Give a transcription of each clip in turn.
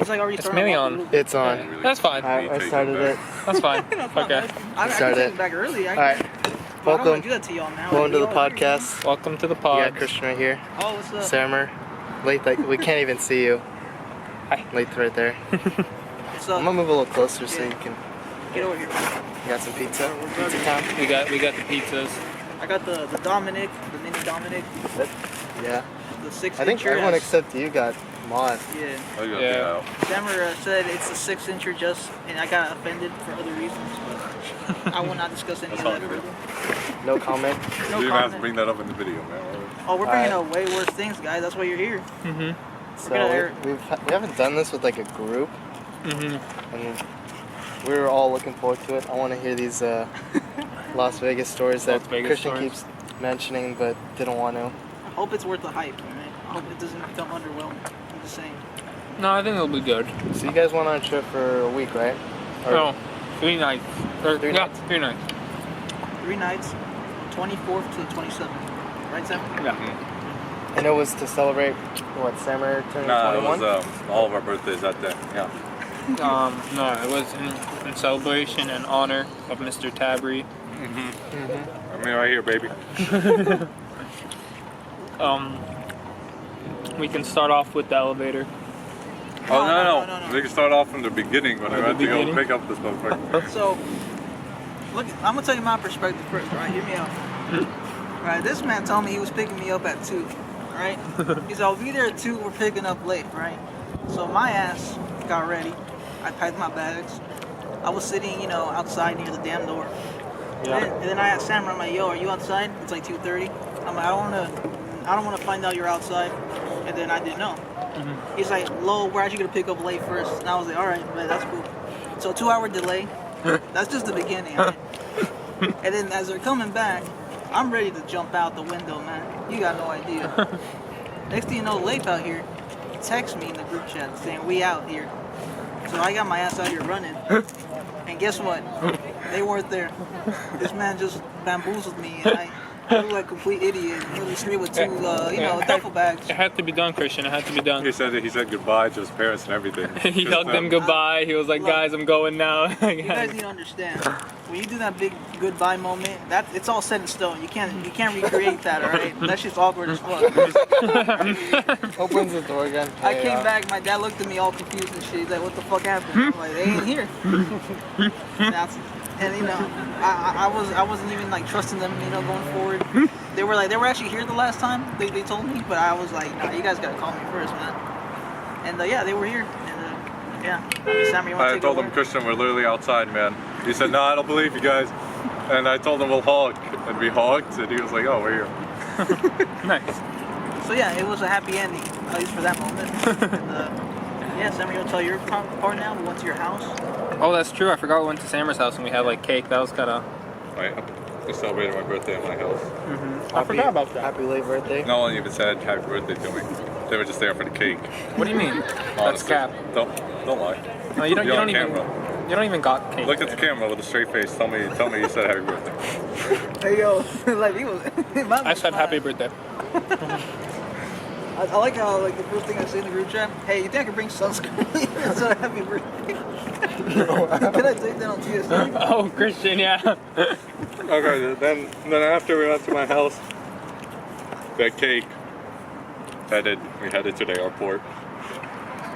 He's like already It's starting mainly off on. the loop. It's on. That's fine. I started it. That's fine. No problem. Okay. I Started can take it. it back early. Alright. I don't Welcome. want to do that to y'all now. Welcome to the Y'all- podcast. Welcome to the We pod. got Cristian right here. Oh, what's up? Sammer. Leyth, like, we can't even see you. Hi. Leyth right there. What's up? I'm gonna move a little closer so you can. Get over here. You got some pizza? Pizza time? We got the pizzas. I got the Dominic, the mini Dominic, Yeah. the 6 I think incher. everyone except you got mod. Yeah. I got Yeah. Sammer said it's a 6 incher just, and I got offended for other reasons, but I will not discuss any of That's that all good. further. No comment. No You didn't have to comment. bring that up in the video, man. Oh, we're bringing up way worse things, guys. That's why you're here. Mm-hmm. So gonna- we haven't done this with like a group, Mm-hmm. and we were all looking forward to it. I want to hear these Las Vegas stories that Las Vegas Cristian stories. keeps mentioning but didn't want to. I hope it's worth the hype, alright? I hope it doesn't become underwhelming. I'm just saying. No, I think it'll be good. So you guys went on a trip for a week, right? Or- No, 3 nights. Or, 3 yeah, nights? 3 nights. 3 nights, 24th to the 27th. Right, Sam? Yeah. And it was to celebrate what Sammer turning Nah, it 21. was all of our birthdays that day. Yeah. No, it was in celebration and honor of Mr. Tabry. I mean, right here, baby. We can start off with the elevator. Oh no. We can start off from the beginning when I the had to go beginning? pick up this motherfucker. So, look, I'm gonna tell you my perspective first, right? Hear me out. Right, this man told me he was picking me up at 2, right? He said, I'll be there at 2, we're picking up late, right? So my ass got ready. I packed my bags. I was sitting, outside near the damn door. And then I asked Sam, I'm like, yo, are you outside? It's like 2:30. I'm like, I don't wanna find out you're outside. And then I didn't know. He's like, Lo, we're actually gonna pick up late first. And I was like, alright, man, that's cool. So 2-hour delay. That's just the beginning, right? And then as they're coming back, I'm ready to jump out the window, man. You got no idea. Next thing you know, Leyth out here texts me in the group chat saying, we out here. So I got my ass out here running. And guess what? They weren't there. This man just bamboozled me, and I look like a complete idiot. Really straight with 2, duffel bags. It had to be done, Christian. It had to be done. He said goodbye to his parents and everything. He Just, hugged them goodbye. He was like, Look, guys, I'm going now. You guys need to understand. When you do that big goodbye moment, it's all set in stone. You can't recreate that, alright? That shit's awkward as fuck. Opens the door again. I came back, my dad looked at me all confused and shit. He's like, what the fuck happened? I'm like, they ain't here. And I wasn't even like trusting them, going forward. They were actually here the last time. They told me, but I was like, nah, you guys gotta call me first, man. And yeah, they were here. And Sammy, you want to I take told over? him, Christian, we're literally outside, man. He said, no, I don't believe you guys. And I told him we'll hug. And we hugged, and he was like, oh, we're here. Nice. So yeah, it was a happy ending, at least for that moment. And, Sammy, you want to tell your part now? We went to your house. Oh, that's true. I forgot we went to Sammer's house and we had like cake. That was kind of. Right. We celebrated my birthday at my house. I forgot about that. Happy late birthday. No one even said happy birthday to me. They were just there for the cake. What do you mean? That's Honestly. cap. Don't lie. No, you don't. You You're don't on even. camera. You don't even got cake. Look at the camera with a straight face. Tell me you said happy birthday. Hey yo, like he was. I said happy birthday. I like how the first thing I say in the group chat, hey, you think I can bring sunscreen? So happy birthday. Can I take that on TSA? Oh, Christian, yeah. Okay, then after we went to my house, that cake, we headed to the airport.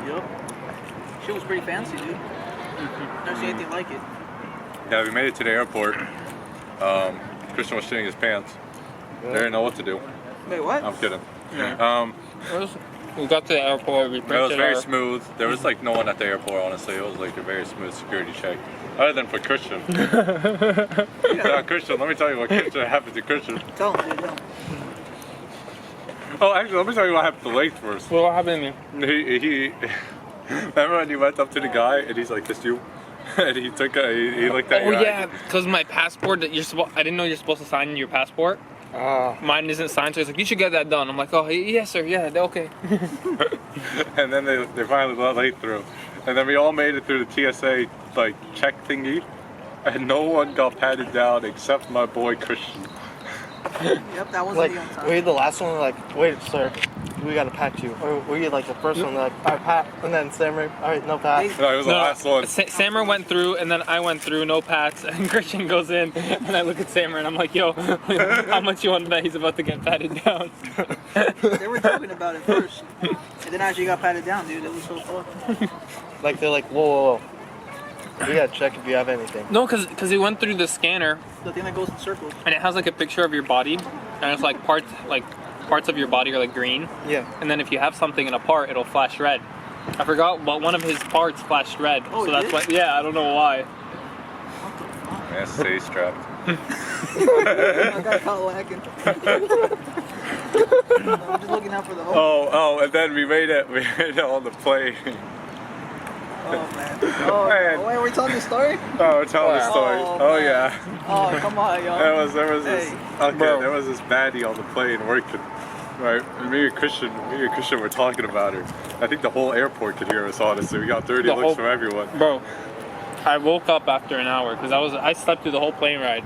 Yep. Shit was pretty fancy, dude. Never seen anything like it. Yeah, we made it to the airport. Christian was shitting his pants. They didn't know what to do. Wait, what? I'm kidding. We got to the airport. We It was printed very our. smooth. There was like no one at the airport, honestly. It was like a very smooth security check. Other than for Christian. Now, Christian, let me tell you what happened to Christian. Tell him, dude, tell him. Oh, actually, let me tell you what happened to Leyth first. What happened to me? He remember when he went up to the guy and he's like, "This you?" And he took he looked at Oh your yeah, because my passport that I didn't know you're supposed to sign your passport. Mine isn't signed, so he's like, you should get that done. I'm like, oh yes sir, yeah, okay. And then they finally let Leyth through, and then we all made it through the TSA like check thingy, and no one got patted down except my boy Christian. Yep, that wasn't Like, the on time. wait, the last one, like, wait, sir. we gotta pat you. Or were you like the first one, like, all right, pat, and then Samurai, all right, no pat. No, it was the last one. Sammer went through, and then I went through, no pats, and Cristian goes in, and I look at Sammer, and I'm like, yo, how much you want to bet he's about to get patted down? They were joking about it first, and then actually got patted down, dude. It was so fun. Like, they're like, whoa. We gotta check if you have anything. No, because he went through the scanner, The thing that goes in circles. and it has like a picture of your body, and it's like parts of your body are like green, Yeah. and then if you have something in a part, it'll flash red. I forgot, but one of his parts flashed red, Oh, so it that's did? why. Yeah, I don't know why. Yeah, stay strapped. I got caught lacking. I'm just looking out for the hole. Oh, and then we made it on the plane. Oh, man. Oh, Man. wait, are we telling the story? Oh, tell the story. Oh, Oh, man. yeah. Oh, come on, y'all. There was this. Hey. Okay, Bro. there was this baddie on the plane working. Right, and me and Cristian were talking about her. I think the whole airport could hear us, honestly. We got dirty The looks whole- from everyone. Bro, I woke up after an hour because I slept through the whole plane ride.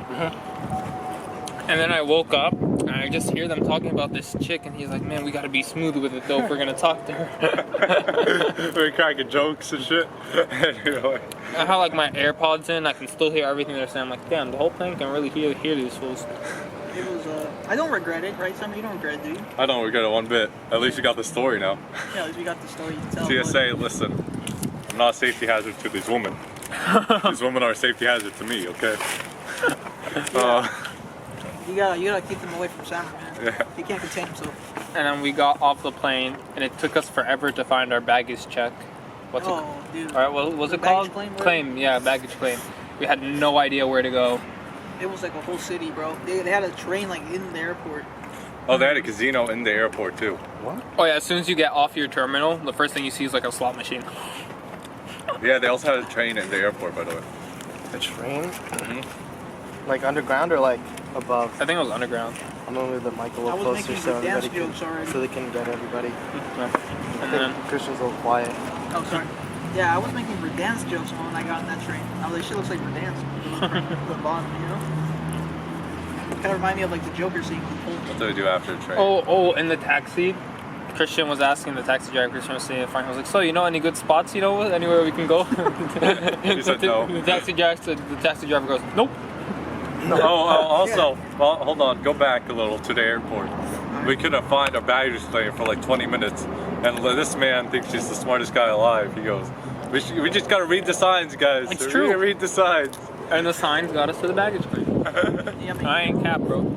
And then I woke up and I just hear them talking about this chick, and he's like, man, we gotta be smooth with it though if we're gonna talk to her. We were cracking jokes and shit. And, you know, I have like my AirPods in, I can still hear everything they're saying. I'm like, damn, the whole plane can really hear these fools. It was, I don't regret it, right, Sam? You don't regret it, do you? I don't regret it one bit. At least we got the story now. Yeah, at least we got the story to tell. TSA, listen, I'm not a safety hazard to these women. These women are a safety hazard to me, okay? You gotta keep them away from Sam, man. Yeah. He can't contain himself. And then we got off the plane, and it took us forever to find our baggage check. What's it? Oh, dude. All right, what was The it called? baggage Claim, yeah, baggage claim. We had no idea where to go. It was like a whole city, bro. They had a train like in the airport. Oh, they had a casino in the airport too. Oh yeah, as soon as you get off your terminal, the first thing you see is like a slot machine. Yeah, they also had a train in the airport, by the way. A train? Like underground or like above? I think it was underground. I'm gonna move the mic a I little was closer making so the dance everybody jokes already. so they can get everybody. I And think then Christian's a little quiet. Oh, sorry. Yeah, I was making Verdansk jokes when I got on that train. I was like, shit looks like Verdansk. The bottom, you know? Kind of remind me of like the Joker scene. What do they do after the train? in the taxi, Cristian was asking the taxi driver. Cristian was saying, "Fine." I was like, "So you know any good spots? You know anywhere we can go?" He said no. The taxi driver goes, "Nope." Also, well, hold on, go back a little to the airport. We couldn't find our baggage claim for like 20 minutes, and this man thinks he's the smartest guy alive. He goes, we just gotta read the signs, guys. It's We true. gotta read the signs. And the signs got us to the baggage claim. Yeah, I mean, I ain't cap, bro.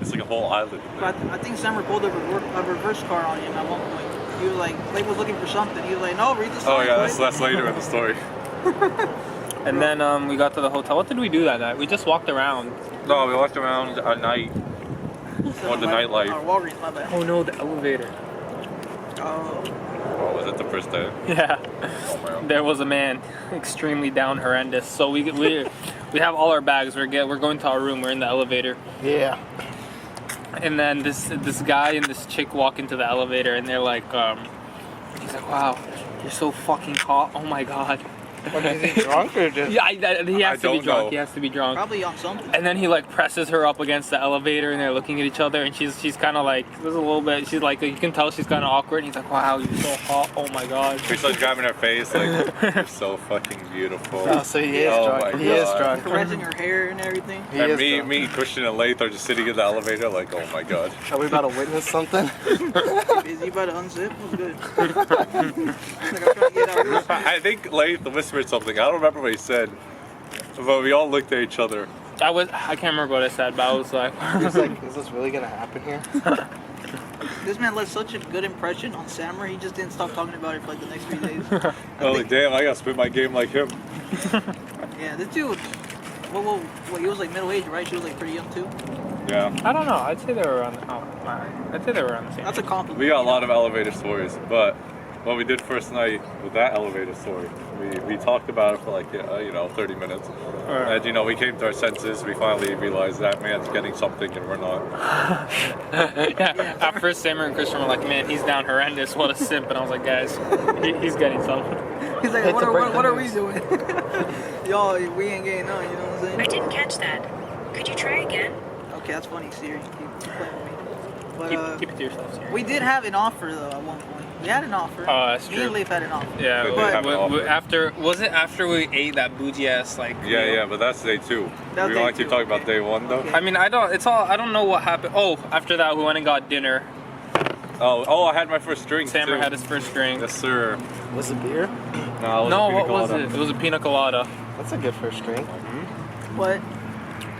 It's like a whole island. but I think Sammer pulled a reverse car on him at one point. He was like, Leyth was looking for something. He was like, no, read the signs. Oh yeah, Leyth." that's later in the story. And then we got to the hotel. What did we do that night? We just walked around. No, we walked around at night. Or the nightlife. Walgreens, my bad. Oh no, the elevator. Oh. Oh, was it the first day? Yeah. Oh, man. There was a man, extremely down, horrendous. So we have all our bags. We're going to our room. We're in the elevator, Yeah. and then this guy and this chick walk into the elevator, and they're like, he's like, "Wow, you're so fucking hot. Oh my god." What, is he drunk or just? Yeah, he has to be don't drunk. know. He has to be drunk. Probably on something. And then he like presses her up against the elevator, and they're looking at each other, and she's kind of like, there's a little bit. She's like, you can tell she's kind of awkward. And he's like, "Wow, you're so hot. Oh my god." We started grabbing her face like, you're so fucking beautiful. Oh, so he is Oh drunk. my He is God. drunk. Caressing her hair and everything. He And is me, drunk. Cristian, and Leyth are just sitting in the elevator like, oh my god. Are we about to witness something? Is he about to unzip? What's good? Like, I'm trying to get out of this. I think Leyth whispered something. I don't remember what he said, but we all looked at each other. I can't remember what I said, but I was like, He's like, is this really gonna happen here? This man left such a good impression on Sammer. He just didn't stop talking about it for like the next 3 days. Oh, like, damn, I gotta spit my game like him. Yeah, this dude. Well, he was like middle aged, right? She was like pretty young too. Yeah. I don't know. I'd say they were around. I'd say they were around the same. That's a compliment. We got a lot of elevator stories, but what we did first night with that elevator story, we talked about it for like 30 minutes, Alright. and we came to our senses. We finally realized that man's getting something and we're not. Yeah. At first, Sammer and Cristian were like, "Man, he's down horrendous. What a simp!" And I was like, "Guys, he's getting something." He's like, It's what a break are the we news. doing? Y'all, we ain't getting none, you know what I'm I saying? didn't catch that. Could you try again? Okay, that's funny, Siri. Keep playing with me. But Keep it to yourself, sir. we did have an offer though at one point. We had an offer. Oh, that's Me true. and Leyth had an offer. Yeah, We did but have an offer. after we ate that bougie ass like. Yeah, but that's day 2. That was We day want to keep 2. talking about day 1 though. Okay. I mean, I don't know what happened. Oh, after that we went and got dinner. Oh, I had my first drink Sammer too. had his first drink. Yes, sir. Was it beer? No, No, what was it? It was a pina colada. That's a good first drink. But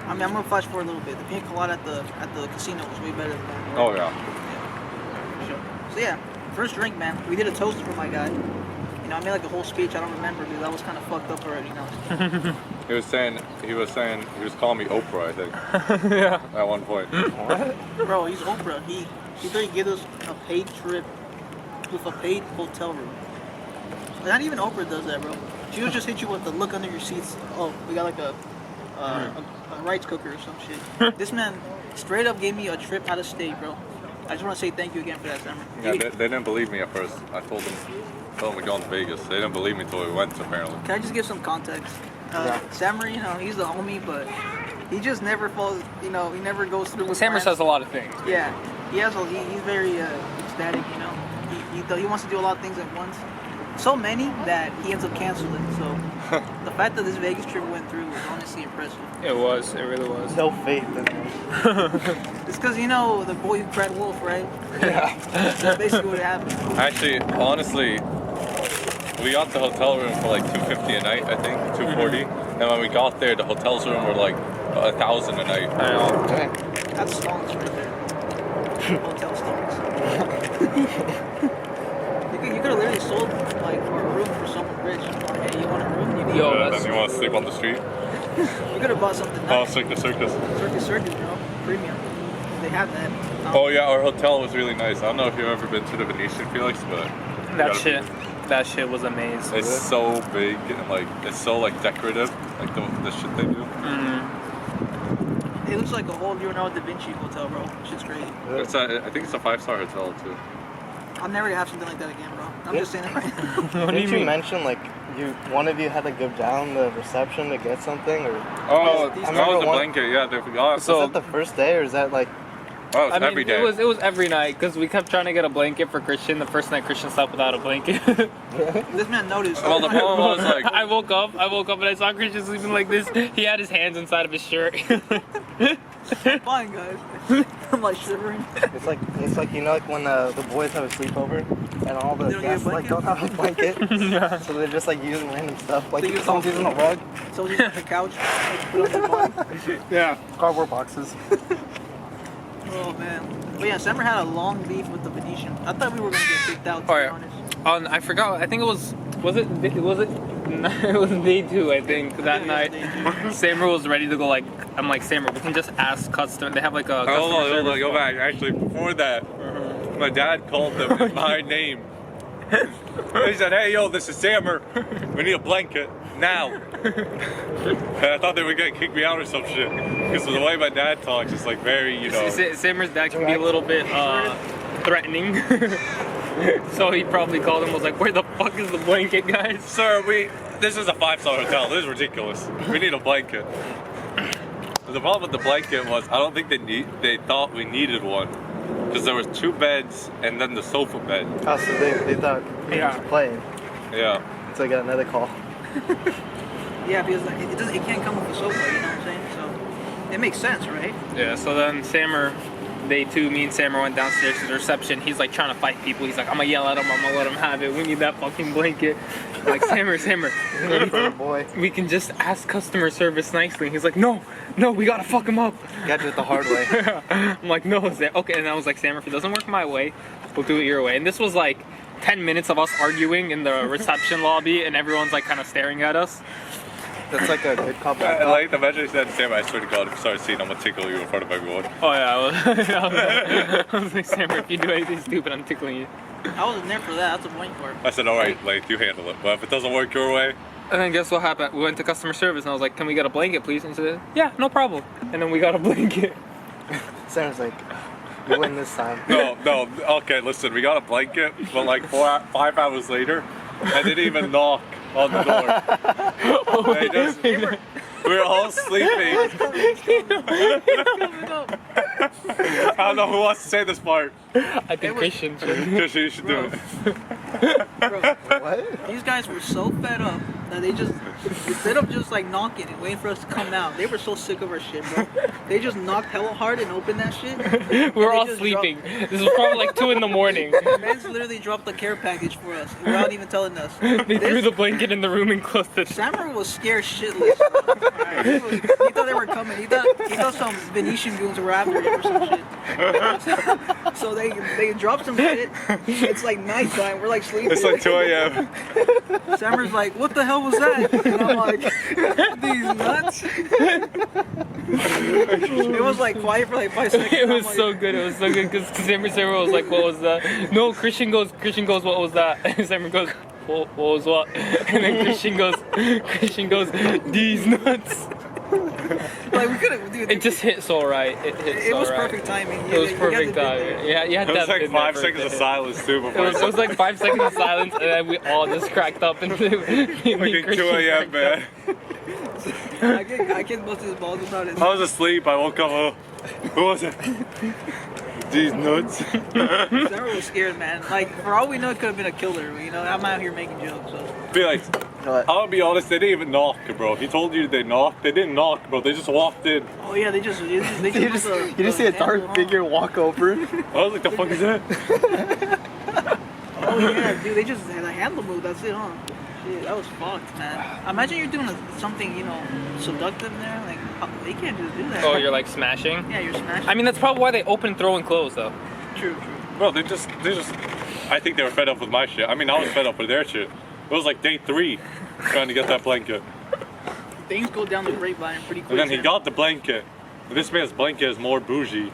I mean, I'm gonna flash forward a little bit. The pina colada at the casino was way better than that. Oh yeah. Sure. So yeah, first drink, man. We did a toast for my guy. You know, I made like a whole speech. I don't remember because I was kind of fucked up already. You know. He was calling me Oprah, I think, Yeah. at one point. What? Bro, he's Oprah. He literally gave us a paid trip with a paid hotel room. Not even Oprah does that, bro. She would just hit you with the look under your seats. Oh, we got like a rice cooker or some shit. This man straight up gave me a trip out of state, bro. I just want to say thank you again for that, Sammer. Yeah, they didn't believe me at first. I told them we're going to Vegas. They didn't believe me until we went, apparently. Can I just give some context? Yeah. Sammer, you know, he's the homie, but he just never falls. You know, he never goes through with Sammer plans. says a lot of things. Yeah, he's very ecstatic. You know, he wants to do a lot of things at once. So many that he ends up canceling. So the fact that this Vegas trip went through was honestly impressive. It was. It really was. No faith in him. It's because you know the boy who cried wolf, right? Yeah. That's basically what happened. Actually, honestly, we got the hotel room for like $250 a night, I think, $240. And when we got there, the hotel's room were like $1,000 a night. I know. Dang. That's stonks right there. Hotel stonks. You could have literally sold like for a room for someone rich. Hey, you want a room? You need Yo, Yeah, that's then you want to sleep on the street? You could have bought something Oh, nice. Circus. Circus, bro. Premium. They have that. Oh yeah, our hotel was really nice. I don't know if you've ever been to the Venetian, Felix, but That shit was amazing. it's so big and like it's so like decorative, like the shit they do. It looks like a whole Leonardo da Vinci hotel, bro. Shit's crazy. I think it's a 5-star hotel too. I'll never have something like that again, bro. I'm just saying it right now. What do you Didn't you mean? mention like one of you had to go down the reception to get something, or Oh, These- that was the one- blanket. Yeah, they forgot. So- is that the first day, or is that like? Oh, it's I mean, every day. it was every night because we kept trying to get a blanket for Christian. The first night Christian slept without a blanket. This man noticed. Well, the problem was like, I woke up and I saw Christian sleeping like this. He had his hands inside of his shirt. Fine, guys. I'm like shivering. It's like you know, like when the boys have a sleepover and all the They don't get a guests like blanket? don't have a blanket, so they're just like using random stuff. Like They use someone's using a rug, So just on the couch, put it on your body. Yeah. cardboard boxes. Oh man. But yeah, Sammer had a long beef with the Venetian. I thought we were gonna get kicked out. To Oh, be yeah. honest. I forgot. I think it was it was day 2. I think that Yeah, night. day 2. Sammer was ready to go. Like I'm like Sammer, we can just ask customer. They have like a customer hold on, service. go back. Actually, before that, my dad called them by name. He said, "Hey, yo, this is Sammer. We need a blanket now." And I thought they were gonna kick me out or some shit because of the way my dad talks, it's like very, you know. Sammer's dad can be a little bit threatening. So he probably called him and was like, "Where the fuck is the blanket, guys?" Sir, this is a 5-star hotel. This is ridiculous. We need a blanket. The problem with the blanket was I don't think they thought we needed one because there was 2 beds and then the sofa bed. Oh, so they thought he Yeah. was playing. Yeah. So I got another call. Yeah, because like, it can't come with a sofa. You know what I'm saying? So it makes sense, right? Yeah. So then Sammer, day 2, me and Sammer went downstairs to the reception. He's like trying to fight people. He's like, "I'm gonna yell at him. I'm gonna let him have it. We need that fucking blanket." I'm like, Sammer, Oh boy, we can just ask customer service nicely. He's like, no, we gotta fuck him up. got you it the hard way. I'm like, no, okay. And I was like, Sammer, if it doesn't work my way, we'll do it your way. And this was like 10 minutes of us arguing in the reception lobby, and everyone's like kind of staring at us. That's like a good cop. I like the message said, Sam, I swear to God, if you start seeing, I'm gonna tickle you in front of everyone. Oh yeah, I was like, Sammer, if you do anything stupid, I'm tickling you. I wasn't there for that. That's the point part. I said, all right, Leyth, you handle it. But if it doesn't work your way, And then guess what happened? We went to customer service, and I was like, "Can we get a blanket, please?" And he said, "Yeah, no problem." And then we got a blanket. Sounds like you win this time. no, okay, listen, we got a blanket, but like 5 hours later, I didn't even knock on the door. They just, we were all sleeping. It's coming up. I don't know who wants to say this part. I think Christian should. Christian, you should do it. Bro, What? these guys were so fed up that they just, instead of just like knocking and waiting for us to come out, they were so sick of our shit, bro. They just knocked hella hard and opened that shit. We were they all just sleeping. This was probably like 2 in the morning. The man's literally dropped the care package for us without even telling us. They threw the blanket in the room and closed it. Sammer was scared shitless. Right? He thought they were coming. He thought some Venetian goons were after him or some shit. So they dropped some shit. It's like nighttime. We're like sleeping. It's like 2 a.m. Sammer's like, what the hell was that? And I'm like, these nuts. It was like quiet for like 5 seconds. It was I'm like, so good. It was so good because Sammer was like, "What was that?" No, Christian goes, "What was that?" And Sammer goes, "What was what?" And then Christian goes, "These nuts." like we could have, dude. It just hit so right. It was perfect timing. It was perfect timing. Yeah, It was like 5 seconds of silence too before. It was like 5 seconds of silence, and then we all just cracked up and Fucking 2 a.m. man. I can bust his balls about it. I was asleep. I woke up. Who was it? These nuts. Sammer was scared, man. Like for all we know, it could have been a killer. You know, I'm out here making jokes. So. Be like, What? I'll be honest. They didn't even knock, bro. He told you they knocked. They didn't knock, bro. They just walked in. Oh yeah, they just You just see a dark figure walk over. I was like, the fuck is that? Oh yeah, dude, they just had a handle move. That's it, huh? Shit, that was fucked, man. Imagine you're doing something, you know, seductive there. Like they can't just do that. Oh, you're like smashing? Yeah, you're smashing. I mean, that's probably why they open, throw, and close, though. True. Bro, they just. I think they were fed up with my shit. I mean, I was fed up with their shit. It was like day 3 trying to get that blanket. Things go down the grapevine pretty quick. And then he there. got the blanket. This man's blanket is more bougie.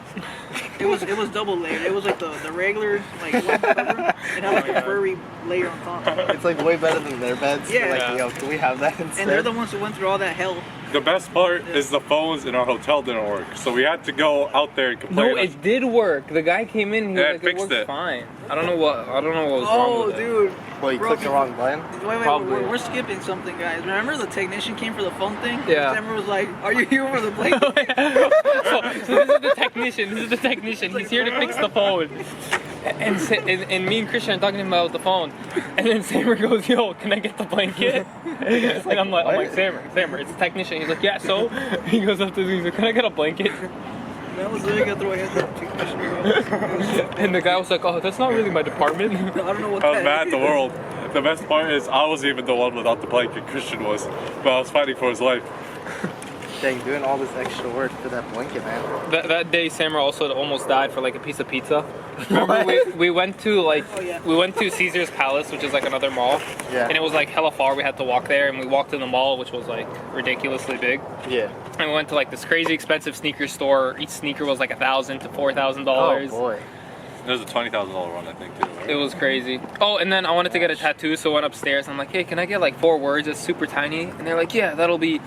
It was double layered. It was like the regular like one cover. It had like a furry layer on top. It's like way better than their beds. Yeah. Like, Yeah. yo, can we have that instead? And they're the ones who went through all that hell. The best part is the phones in our hotel didn't work. So we had to go out there and complain. No, it did work. The guy came in, he was Yeah, like, fixed works it. fine. I don't know what was wrong Oh, with it. dude. Well, you Bro, clicked the wrong button. Wait, Probably. we're skipping something, guys. Remember the technician came for the phone thing? Yeah. Sammer was like, "Are you here for the blanket?" so this is the technician. He's here to fix the phone. And me and Christian are talking to him about the phone. And then Sammer goes, "Yo, can I get the blanket?" And I'm like, Sammer, it's the technician. He's like, "Yeah." So he goes up to me. He's like, "Can I get a blanket?" That was literally gonna throw hands up to technician. And the guy was like, "Oh, that's not really my department." I don't know what I was that mad at is. the world. The best part is I wasn't even the one without the blanket. Christian was. But I was fighting for his life. Dang, doing all this extra work for that blanket, man. That day, Sammer also almost died for like a piece of pizza. Remember, we went to we went to Caesar's Palace, which is like another mall. Yeah. And it was like hella far. We had to walk there, and we walked in the mall, which was like ridiculously big. Yeah. And we went to like this crazy expensive sneaker store. Each sneaker was like $1,000 to $4,000. Oh boy. There's a $20,000 one, I think, too. Right? It was crazy. Oh, and then I wanted to get a tattoo, so I went upstairs. And I'm like, "Hey, can I get like 4 words? It's super tiny." And they're like, "Yeah, that'll be."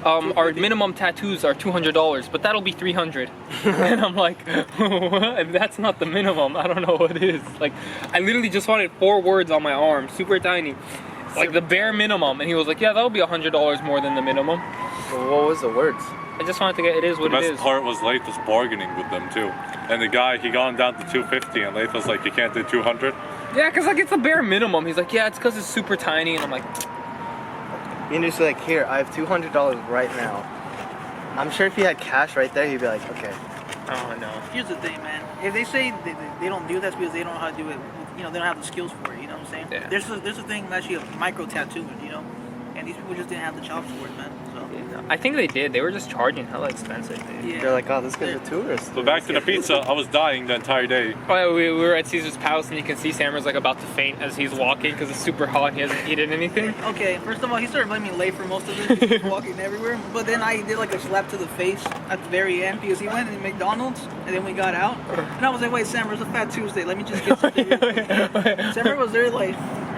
Our minimum tattoos are $200, but that'll be $300. And I'm like, what? That's not the minimum. I don't know what it is. Like, I literally just wanted 4 words on my arm, super tiny, like the bare minimum. And he was like, "Yeah, that'll be $100 more than the minimum." Well, what was the words? I just wanted to get. It is The what it best is. part was Leyth was bargaining with them, too. And the guy, he got him down to 250, and Leyth was like, "You can't do 200? Yeah, cause like it's the bare minimum. He's like, "Yeah, it's cause it's super tiny," and I'm like, You can just be like, here, I have $200 right now. I'm sure if he had cash right there, he'd be like, okay. "Oh no." Here's the thing, man. If they say they don't do that, it's because they don't know how to do it. You know, they don't have the skills for it. You know what I'm saying? Yeah. There's a thing actually of micro tattooing. You know, and these people just didn't have the chops for it, man. So I think they did. They were just charging hella expensive, dude. yeah. They're like, oh, this guy's a tourist. So back to the pizza, I was dying the entire day. Oh, yeah, we were at Caesar's Palace, and you can see Sammer's like about to faint as he's walking because it's super hot. He hasn't eaten anything. Okay, first of all, he started blaming Leyth for most of it. He was walking everywhere. But then I did like a slap to the face at the very end because he went to McDonald's and then we got out. And I was like, wait, Sammer, it's a Fat Tuesday. Let me just get something. Sammer was there like,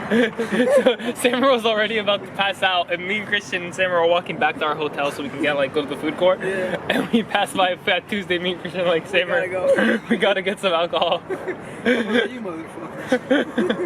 So Sammer was already about to pass out, and me, Christian, and Sammer were walking back to our hotel so we can get go to the food court. Yeah. And we passed by Fat Tuesday. Me and Christian were like, Sammer, gotta go. we gotta get some alcohol. You motherfuckers.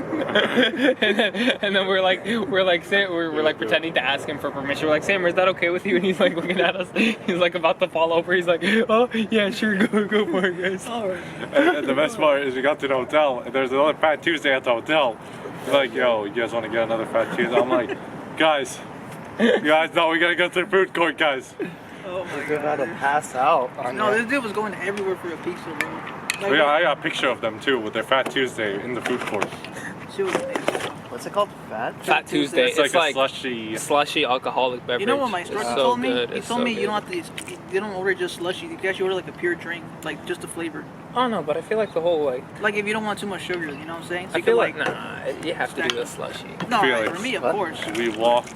and then we're like pretending to ask him for permission. We're like, Sammer, is that okay with you? And he's like looking at us. He's like about to fall over. He's like, oh yeah, sure, go for it, guys. All right. And the best part is we got to the hotel, and there's another Fat Tuesday at the hotel. He's like, yo, you guys want to get another Fat Tuesday? I'm like, guys, no, we gotta go to the food court, guys. Oh my You're about to god. pass out. No, this dude was going everywhere for a pizza, bro. Like, Yeah, I got a picture of them too with their Fat Tuesday in the food court. She was amazing. What's it called? Fat? Fat Tuesday. It's like a slushy. Alcoholic beverage. You know what my It's instructor so told me? good. He It's told so me you good. don't have to. You don't order just slushy. You can actually order like a pure drink, like just the flavor. Oh no, but I feel like the whole Like if you don't want too much sugar, you know what I'm saying? So I you feel can, like nah, you have to do the slushy. No, feel like, like- for me, of What? course. We walked,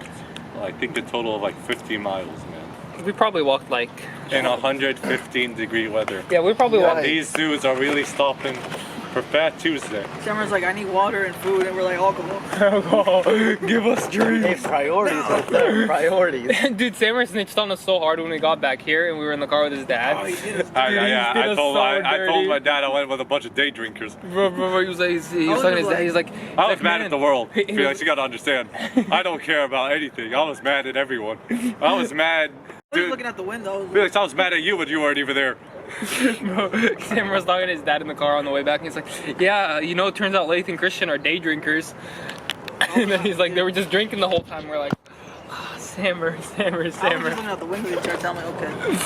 I think a total of like 50 miles, man. We probably walked like In 115-degree weather. yeah, we probably walked. These dudes are really stopping for Fat Tuesday. Summer's like, I need water and food, and we're like, alcohol. Give us Hey, drinks. priorities right there. Priorities. Dude, Sammer snitched on us so hard when we got back here and we were in the car with his dad. Oh, he did us. Dude, he did I us told so I told dirty. my dad I went with a bunch of day drinkers. Bro, he was like, he was was talking to his like- dad. He's like, I was mad at the world. He Felix, you gotta understand. I don't care about anything. I was mad at everyone. I was mad. I was Dude, looking at the window. Felix, I was mad at you when you weren't even there. Bro, Sammer was talking to his dad in the car on the way back, and he's like, yeah, you know, it turns out Leyth and Cristian are day drinkers. And then he's like, they were just drinking the whole time. We're like, ah, Sammer. I was just looking out the window. He started telling me, okay.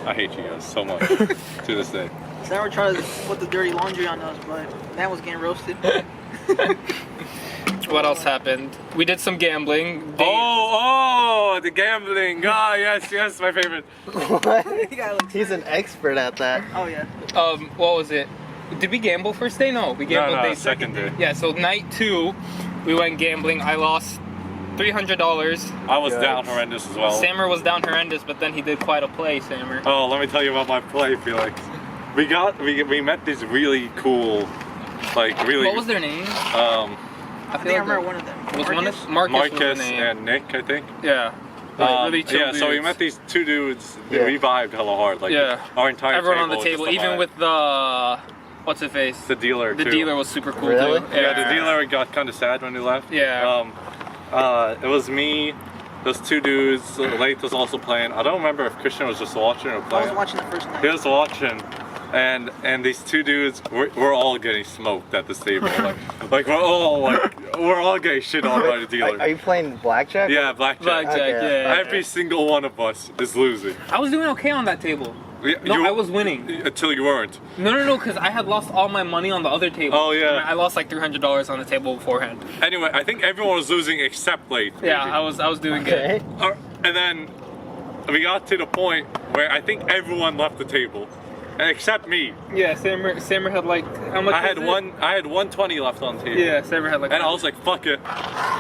I hate you guys so much to this day. Sarah tried to put the dirty laundry on us, but that was getting roasted. What else happened? We did some gambling. Oh, the gambling. Ah, yes, my favorite. What? He got like, He's an expert at that. oh yeah. What was it? Did we gamble first day? No, we gambled No, day second day. Yeah, so night 2, we went gambling. I lost $300. I was Yikes. down horrendous as well. Sammer was down horrendous, but then he did quite a play, Sammer. Oh, let me tell you about my play, Felix. We met these really cool, like really. What was their name? I think I remember one of them. Was one Marcus? of Marcus was Marcus the name. and Nick, I think. Yeah. Really chill yeah, so we dudes. met these two dudes. Yeah. We vibed hella hard. Like Yeah. our entire Everyone on the was table, just a even vibe. with the what's his face? the dealer. The too. dealer was super cool Really? too. Yeah, the dealer got kind of sad when he left. Yeah. It was me, those two dudes. Leyth was also playing. I don't remember if Christian was just watching or I was playing. watching the first He night. was watching, and these two dudes, we're all getting smoked at this table. Like we're all getting shit on by the dealer. Are you playing blackjack? Yeah, blackjack. Blackjack, Okay. yeah. Every single one of us is losing. I was doing okay on that table. No, I was winning. Until you weren't. No, because I had lost all my money on the other table. Oh, yeah. I lost like $300 on the table beforehand. Anyway, I think everyone was losing except Leyth. Yeah, I was doing Okay. good. And then we got to the point where I think everyone left the table, except me. Yeah, Sammer had like how much? I had was it? I had 120 left on the table. Yeah, Sammer had like. And I was like, fuck it,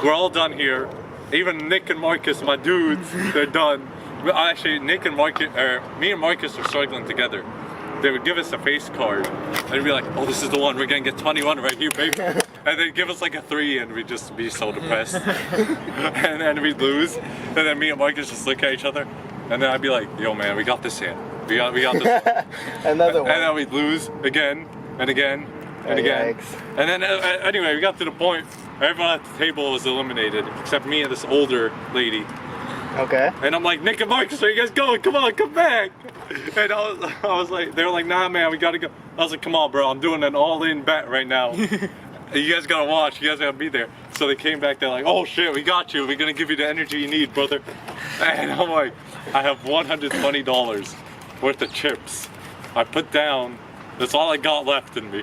we're all done here. Even Nick and Marcus, my dudes, they're done. Well, actually, Nick and Marcus, or me and Marcus were struggling together. They would give us a face card, and we'd be like, oh, this is the one, we're gonna get 21 right here, baby. And they'd give us like a 3, and we'd just be so depressed. And then we'd lose, and then me and Marcus just look at each other, and then I'd be like, yo man, we got this hand. We got this one. Another one. And then we'd lose again, and again, and again. Yikes. And then anyway, we got to the point where everyone at the table was eliminated, except me and this older lady. Okay. And I'm like, Nick and Marcus, are you guys going? Come on, come back. And I was like, they were like, nah, man, we gotta go. I was like, come on, bro, I'm doing an all-in bet right now. You guys gotta watch, you guys gotta be there. So they came back, they're like, oh shit, we got you. We're gonna give you the energy you need, brother. And I'm like, I have $120 worth of chips. I put down, that's all I got left in me.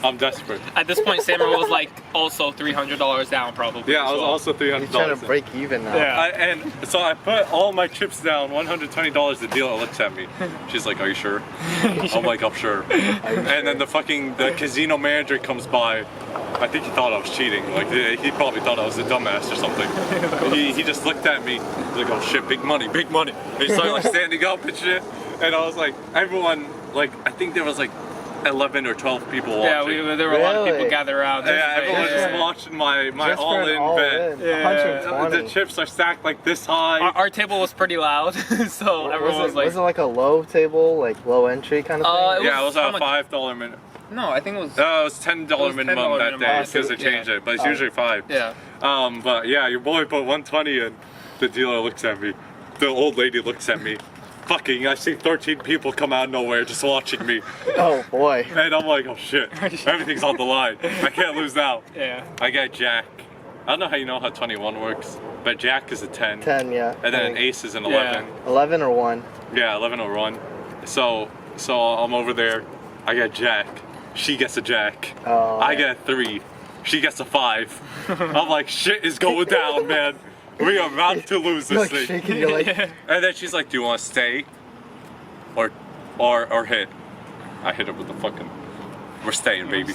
I'm desperate. At this point, Sammer was like also $300 down, probably. Yeah, I as was well. also $300. He's trying to break even now. Yeah. And so I put all my chips down, $120. The dealer looks at me. She's like, "Are you sure?" I'm like, "I'm sure." And then the casino manager comes by. I think he thought I was cheating. Like he probably thought I was a dumbass or something. He just looked at me. He's like, "Oh shit, big money, big money." And he started like standing up and shit. And I was like, everyone, like, I think there was like 11 or 12 people watching. Yeah, there were a lot of people Really? gathered around. Yeah, everyone was Yeah. just watching my Just for an all-in bet. all-in, Yeah. 120. The chips are stacked like this high. Our table was pretty loud, so everyone was like, was it like a low table, like low entry kind of thing? Yeah, it was how a much- $5 minimum. No, I think it was. No, it was $10 minimum $10 that day minimum. because they changed it, but it's Oh. usually 5. Yeah. But yeah, your boy put 120 in. The dealer looks at me. The old lady looks at me. Fucking, I see 13 people come out of nowhere just watching me. Oh boy. And I'm like, oh shit, everything's on the line. I can't lose now. Yeah. I got Jack. I don't know how you know how 21 works, but Jack is a 10. 10, yeah. And then an ace is an 11. 11 or 1. Yeah, 11 or 1. So I'm over there. I got Jack. She gets a Jack. Oh, I yeah. get a 3. She gets a 5. I'm like, shit is going down, man. We are about to lose You're this like thing. shaking, you're like, And then she's like, do you want to stay or hit? I hit her with the fucking, we're staying, baby.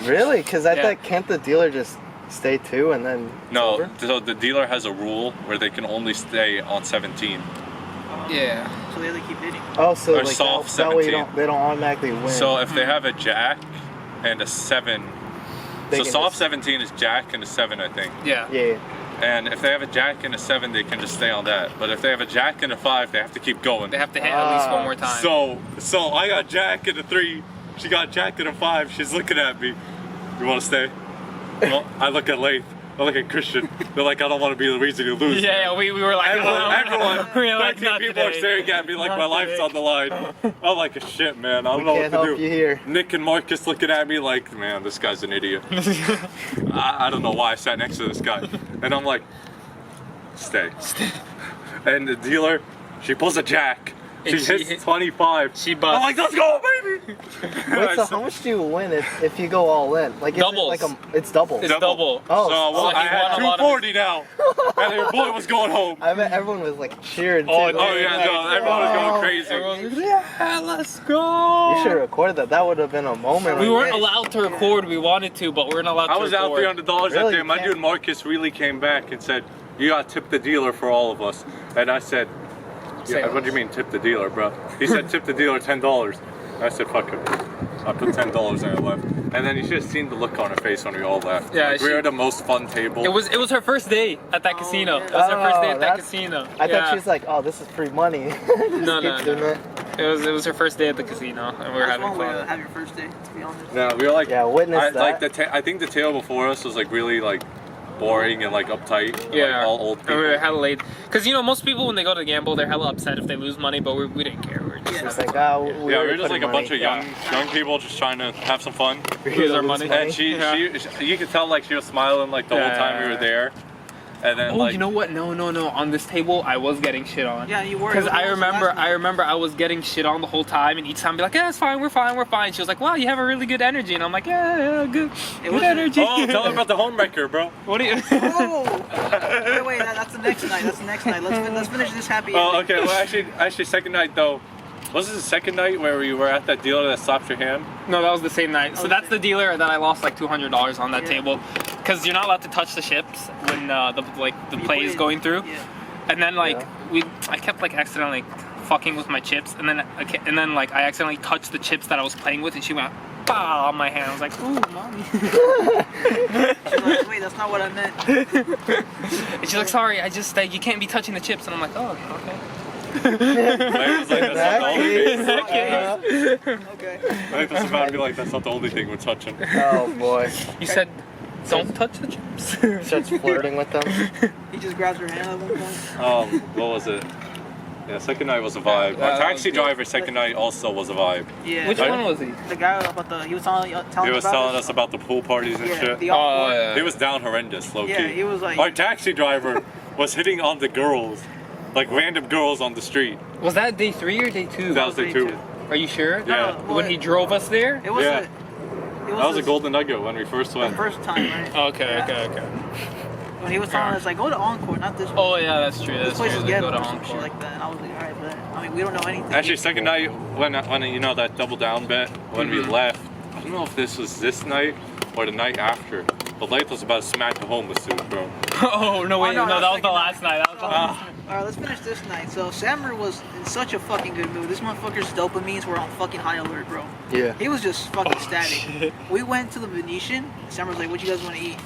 really? Because I Yeah. thought, can't the dealer just stay 2 and then it's No, over? so the dealer has a rule where they can only stay on 17. Yeah. So they keep hitting. Oh, so Or like soft that way 17. they don't automatically win. So if they have a Jack and a 7, They so can soft just- 17 is Jack and a 7, I think. Yeah. Yeah. And if they have a Jack and a 7, they can just stay on that. But if they have a Jack and a 5, they have to keep going. They have to hit at least one more time. So I got Jack and a 3. She got Jack and a 5. She's looking at me. You want to stay? Well, I look at Leyth. I look at Cristian. They're like, I don't want to be the reason you lose. yeah, we were like, Everyone, we were like, 13 not people are today. staring at me like my Not life's today. on the line. I'm like, shit, man. I don't know Can't what to help do. you here. Nick and Marcus looking at me like, man, this guy's an idiot. I don't know why I sat next to this guy. And I'm like, stay. And the dealer, she pulls a Jack. She And she hits hit- 25. she I'm busts. like, let's go, baby! Wait, so how much do you win if you go all in? Like is it Doubles. like it's double. It's double. Oh, So so I he had won a lot of 240 now. And your boy was going home. I bet everyone was like cheering too. Oh, Like, Oh yeah, no, everyone was going crazy. Everyone was like, yeah, let's go. you should have recorded that. That would have been a moment. We right weren't there. allowed to record. We wanted to, but we weren't allowed to I was out record. $300 that Really? day. My You can't- dude Marcus really came back and said, you got to tip the dealer for all of us. And I said, yeah, what do you mean tip the dealer, bro? He said tip the dealer $10. I said, fuck it. I put $10 and I left. And then you should have seen the look on her face when we all left. Yeah, Like, we she- were the most fun table. It was her first day at that casino. yeah. It was her first day at that that's- casino. I Yeah. thought she was like, oh, this is free money. No, no, Keep doing no. it. It was her first day at the casino, and we were That's having one way to fun. have your first day, to be honest. No, we were like, Yeah, witness I, that. like I think the table before us was like really like boring and like uptight. Yeah, Like, all old and people. we were hella late. Cause you know most people when they go to gamble, they're hella upset if they lose money, but we didn't care. We were just It's like, oh, Yeah, we were just like a bunch of young people just trying to have some fun. lose our money. And she, Yeah. you could tell like she was smiling like the whole time we were there. And then Oh, like, you know what? No. On this table, I was getting shit on. Yeah, you were. Because It was I the remember, last night. I was getting shit on the whole time, and each time I'd be like, "Yeah, it's fine, we're fine." She was like, "Wow, you have a really good energy," and I'm like, "Yeah, good wasn't- energy." oh, tell her about the homewrecker, bro. What do you? Oh! wait, that's the next night. That's the next night. Let's finish this happy Oh, ending. okay. Well, actually, second night though. Was this the second night where we were at that dealer that slapped your hand? No, that was the same night. So that's the dealer that I lost like $200 on that Yeah. table, because you're not allowed to touch the chips when the You play is played- going through. Yeah. And then like I kept like accidentally fucking with my chips, and then like I accidentally touched the chips that I was playing with, and she went bah on my hand. I was like, ooh, mommy. She's like, wait, that's not what I meant. And she's like, sorry, I just you can't be touching the chips, and I'm like, oh, okay. Like, it was like, that's not the only thing. Okay. I think that's about to be like, that's not the only thing we're touching. Oh boy. You said don't touch the chips. Starts flirting with them. He just grabs her hand at one point. What was it? Yeah, second night was a vibe. Yeah, Our that taxi was good. driver second night also was a vibe. Yeah. Which I- one was he? The guy about he was telling He us was about telling this. us about the pool parties and Yeah, shit. the Oh, encore. yeah. He was down horrendous, low key. Yeah, he was like. Our taxi driver was hitting on the girls, like random girls on the street. Was that day 3 or day 2? That was the day two. two. Are you sure? Yeah. When he drove us there? It was Yeah. It That was a his- golden nugget when we first The went. first time, right? Okay. When he was telling us like, go to Encore, not this one. Oh yeah, that's true. This That's place true. is They ghetto go to or some shit Encore. like that. And I was like, alright, but I mean, we don't know anything. Actually, second night when you know that double down bet when we left. I don't know if this was this night or the night after. But Leyth was about to smack the homeless dude, bro. Oh no, wait, no, no, that that was was the last night. That was the last night. Alright, let's finish this night. So Sammer was in such a fucking good mood. This motherfucker's dopamines were on fucking high alert, bro. Yeah. He was just fucking ecstatic. Shit. We went to the Venetian. Sammer was like, "What you guys want to eat?"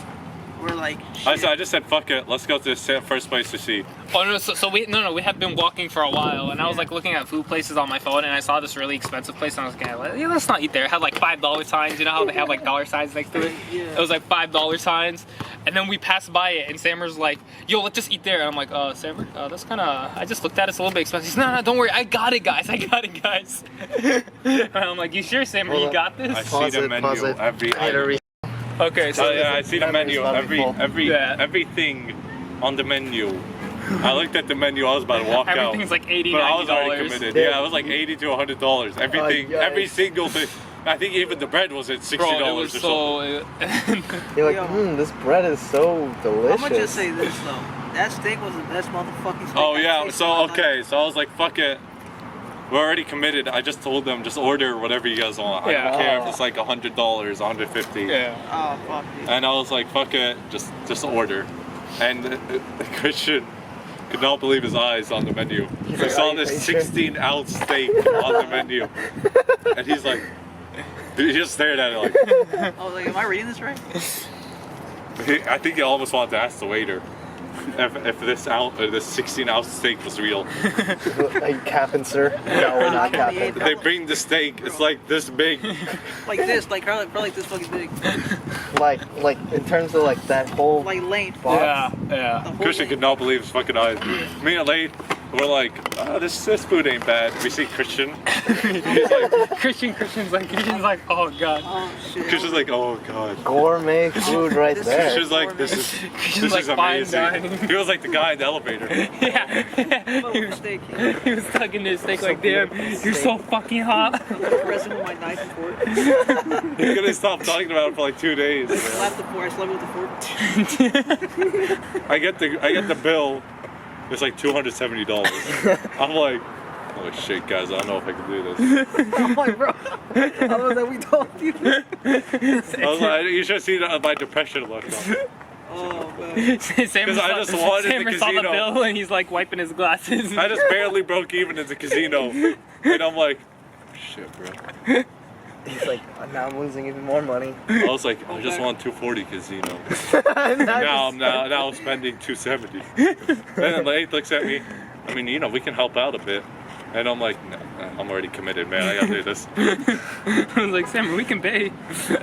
We're like, I "Shit." just said, fuck it, let's go to the first place to see. Oh no, so we had been walking for a while, and I was like looking at food places on my phone, and I saw this really expensive place, and I was like, yeah, let's not eat there. It had like $5 signs. You know how they have like dollar signs next to it? Yeah. It was like $5 signs, and then we passed by it, and Sammer's like, yo, let's just eat there. And I'm like, Sammer, that's kind of. I just looked at it, it's a little bit expensive. He's, no, don't worry, I got it, guys. And I'm like, you sure, Sammer? You got this? I see the menu every item. Okay, so Yeah, I see the menu, Yeah. everything on the menu. I looked at the menu, I was about to walk out. everything's like $80, But I was already $90. committed. Yeah, it was like $80 to $100. Everything, yikes. every single thing. I think even the bread was at $60 Bro, it or was something. so. You're like, Yo. this bread is so delicious. I'm gonna just say this though. That steak was the best motherfucking steak. Oh I've yeah, tasted so in my life. okay, so I was like, fuck it. We're already committed. I just told them, just order whatever you guys want. I Yeah. don't care if it's like $100, $150. Yeah. Oh fuck, dude. And I was like, fuck it, just order. And Christian could not believe his eyes on the menu. He like, saw "Are this you sure?" 16-ounce steak on the menu. And he's like, he just stared at it like, I was like, am I reading this right? I think he almost wanted to ask the waiter if this 16-ounce steak was real. Are you capping, sir? No, we're not capping. They bring the steak, it's like this big. Like this, like probably like this fucking big. Like in terms of like that whole Like length. box. Yeah, The yeah. whole Cristian length. could not believe his fucking eyes. Me and Leyth, we're like, oh, this food ain't bad. We see Cristian. He's like, Christian's like, oh god. Oh shit. Christian's like, oh god. Gourmet food right This there. Christian's like, this Christian's is like fine amazing. dining. He was like the guy in the elevator. Yeah. Fucking steak. He was tugging his steak like, damn, you're so fucking hot. Pressing with my knife and fork. He couldn't stop talking about it for like 2 days. I slapped the fork. I slapped it with the fork. I get the bill. It's like $270. I'm like, holy shit, guys! I don't know if I can do this. I'm like, bro. I was like, we told you. I was like, you should see my depression look. Oh man. Sam I just wanted the saw the casino. bill and he's like wiping his glasses. I just barely broke even at the casino, and I'm like, shit, bro. He's like, now I'm losing even more money. I was like, I just want 240 casino. Now I'm spending 270. And then Leyth looks at me. I mean, we can help out a bit. And I'm like, no, I'm already committed, man. I gotta do this. I was like, Sam, we can pay.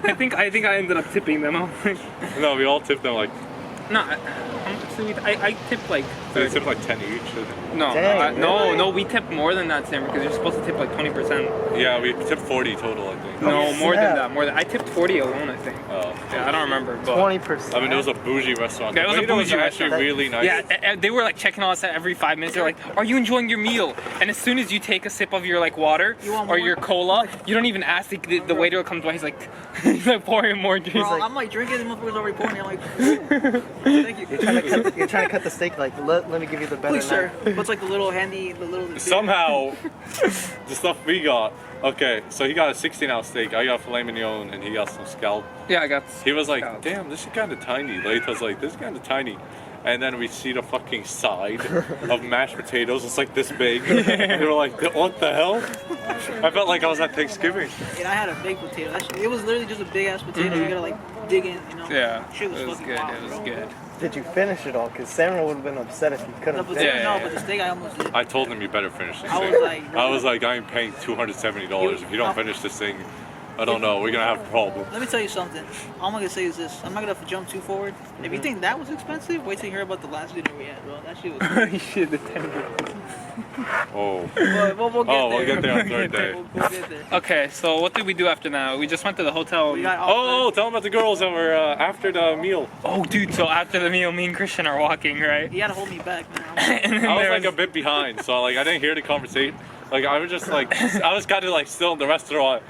I think I ended up tipping them. I'm like, No, we all tipped them like, no, I tipped like. they tipped like 10 each. No, Dang, really? no, we tipped more than that, Sam, because you're supposed to tip like 20%. Yeah, we tipped 40 total, I think. No, more than snap. that. I tipped 40 alone, I think. Oh. Yeah, I don't remember. But 20%. I mean, it was a bougie restaurant. Yeah, it was a The waiter bougie actually restaurant. really nice. Yeah, they were like checking on us every 5 minutes. They're like, "Are you enjoying your meal?" And as soon as you take a sip of your like water You want or more? your cola, you don't even ask. The waiter comes by. He's like, he's like pouring more Bro, drinks. I'm like drinking. The motherfucker's already pouring. I'm like, ooh. Thank you. You're trying to cut the steak. Like, let me give you the better Please, sir. knife. What's like the little handy, the little. Somehow, the stuff we got. Okay, so he got a 16-ounce steak. I got filet mignon, and he got some scallop. Yeah, I got. He was like, Scallop. damn, this is kind of tiny. Leyth was like, this is kind of tiny. And then we see the fucking side of mashed potatoes. It's like this big. And they were like, what the hell? I felt like I was at Thanksgiving. And I had a baked potato. That shit, it was literally just a big ass potato. You gotta like dig in, you know. Yeah, Shit was it was fucking good. wild, It was bro. good. Did you finish it all? Because Samuel would have been upset if you The couldn't potato, finish. Yeah, no, but the steak I almost did. I told him you better finish this I thing. was like, I was like, I'm paying $270. If you don't finish this thing, I don't know. We're gonna have a problem. Let me tell you something. All I'm gonna say is this. I'm not gonna jump too forward. If you think that was expensive, wait till you hear about the last dinner we had, bro. That shit was. Shit, the tender. Oh. But we'll get there. We'll get there on third day. We'll get there. Okay, so what did we do after that? We just went to the hotel. We got Oh, tell them about the girls that were after the meal. Oh, dude. So after the meal, me and Christian are walking, right? He had to hold me back, man. And then I was there like a bit behind, so like I didn't hear the conversation. Like I was just like, I was kind of like still in the restaurant,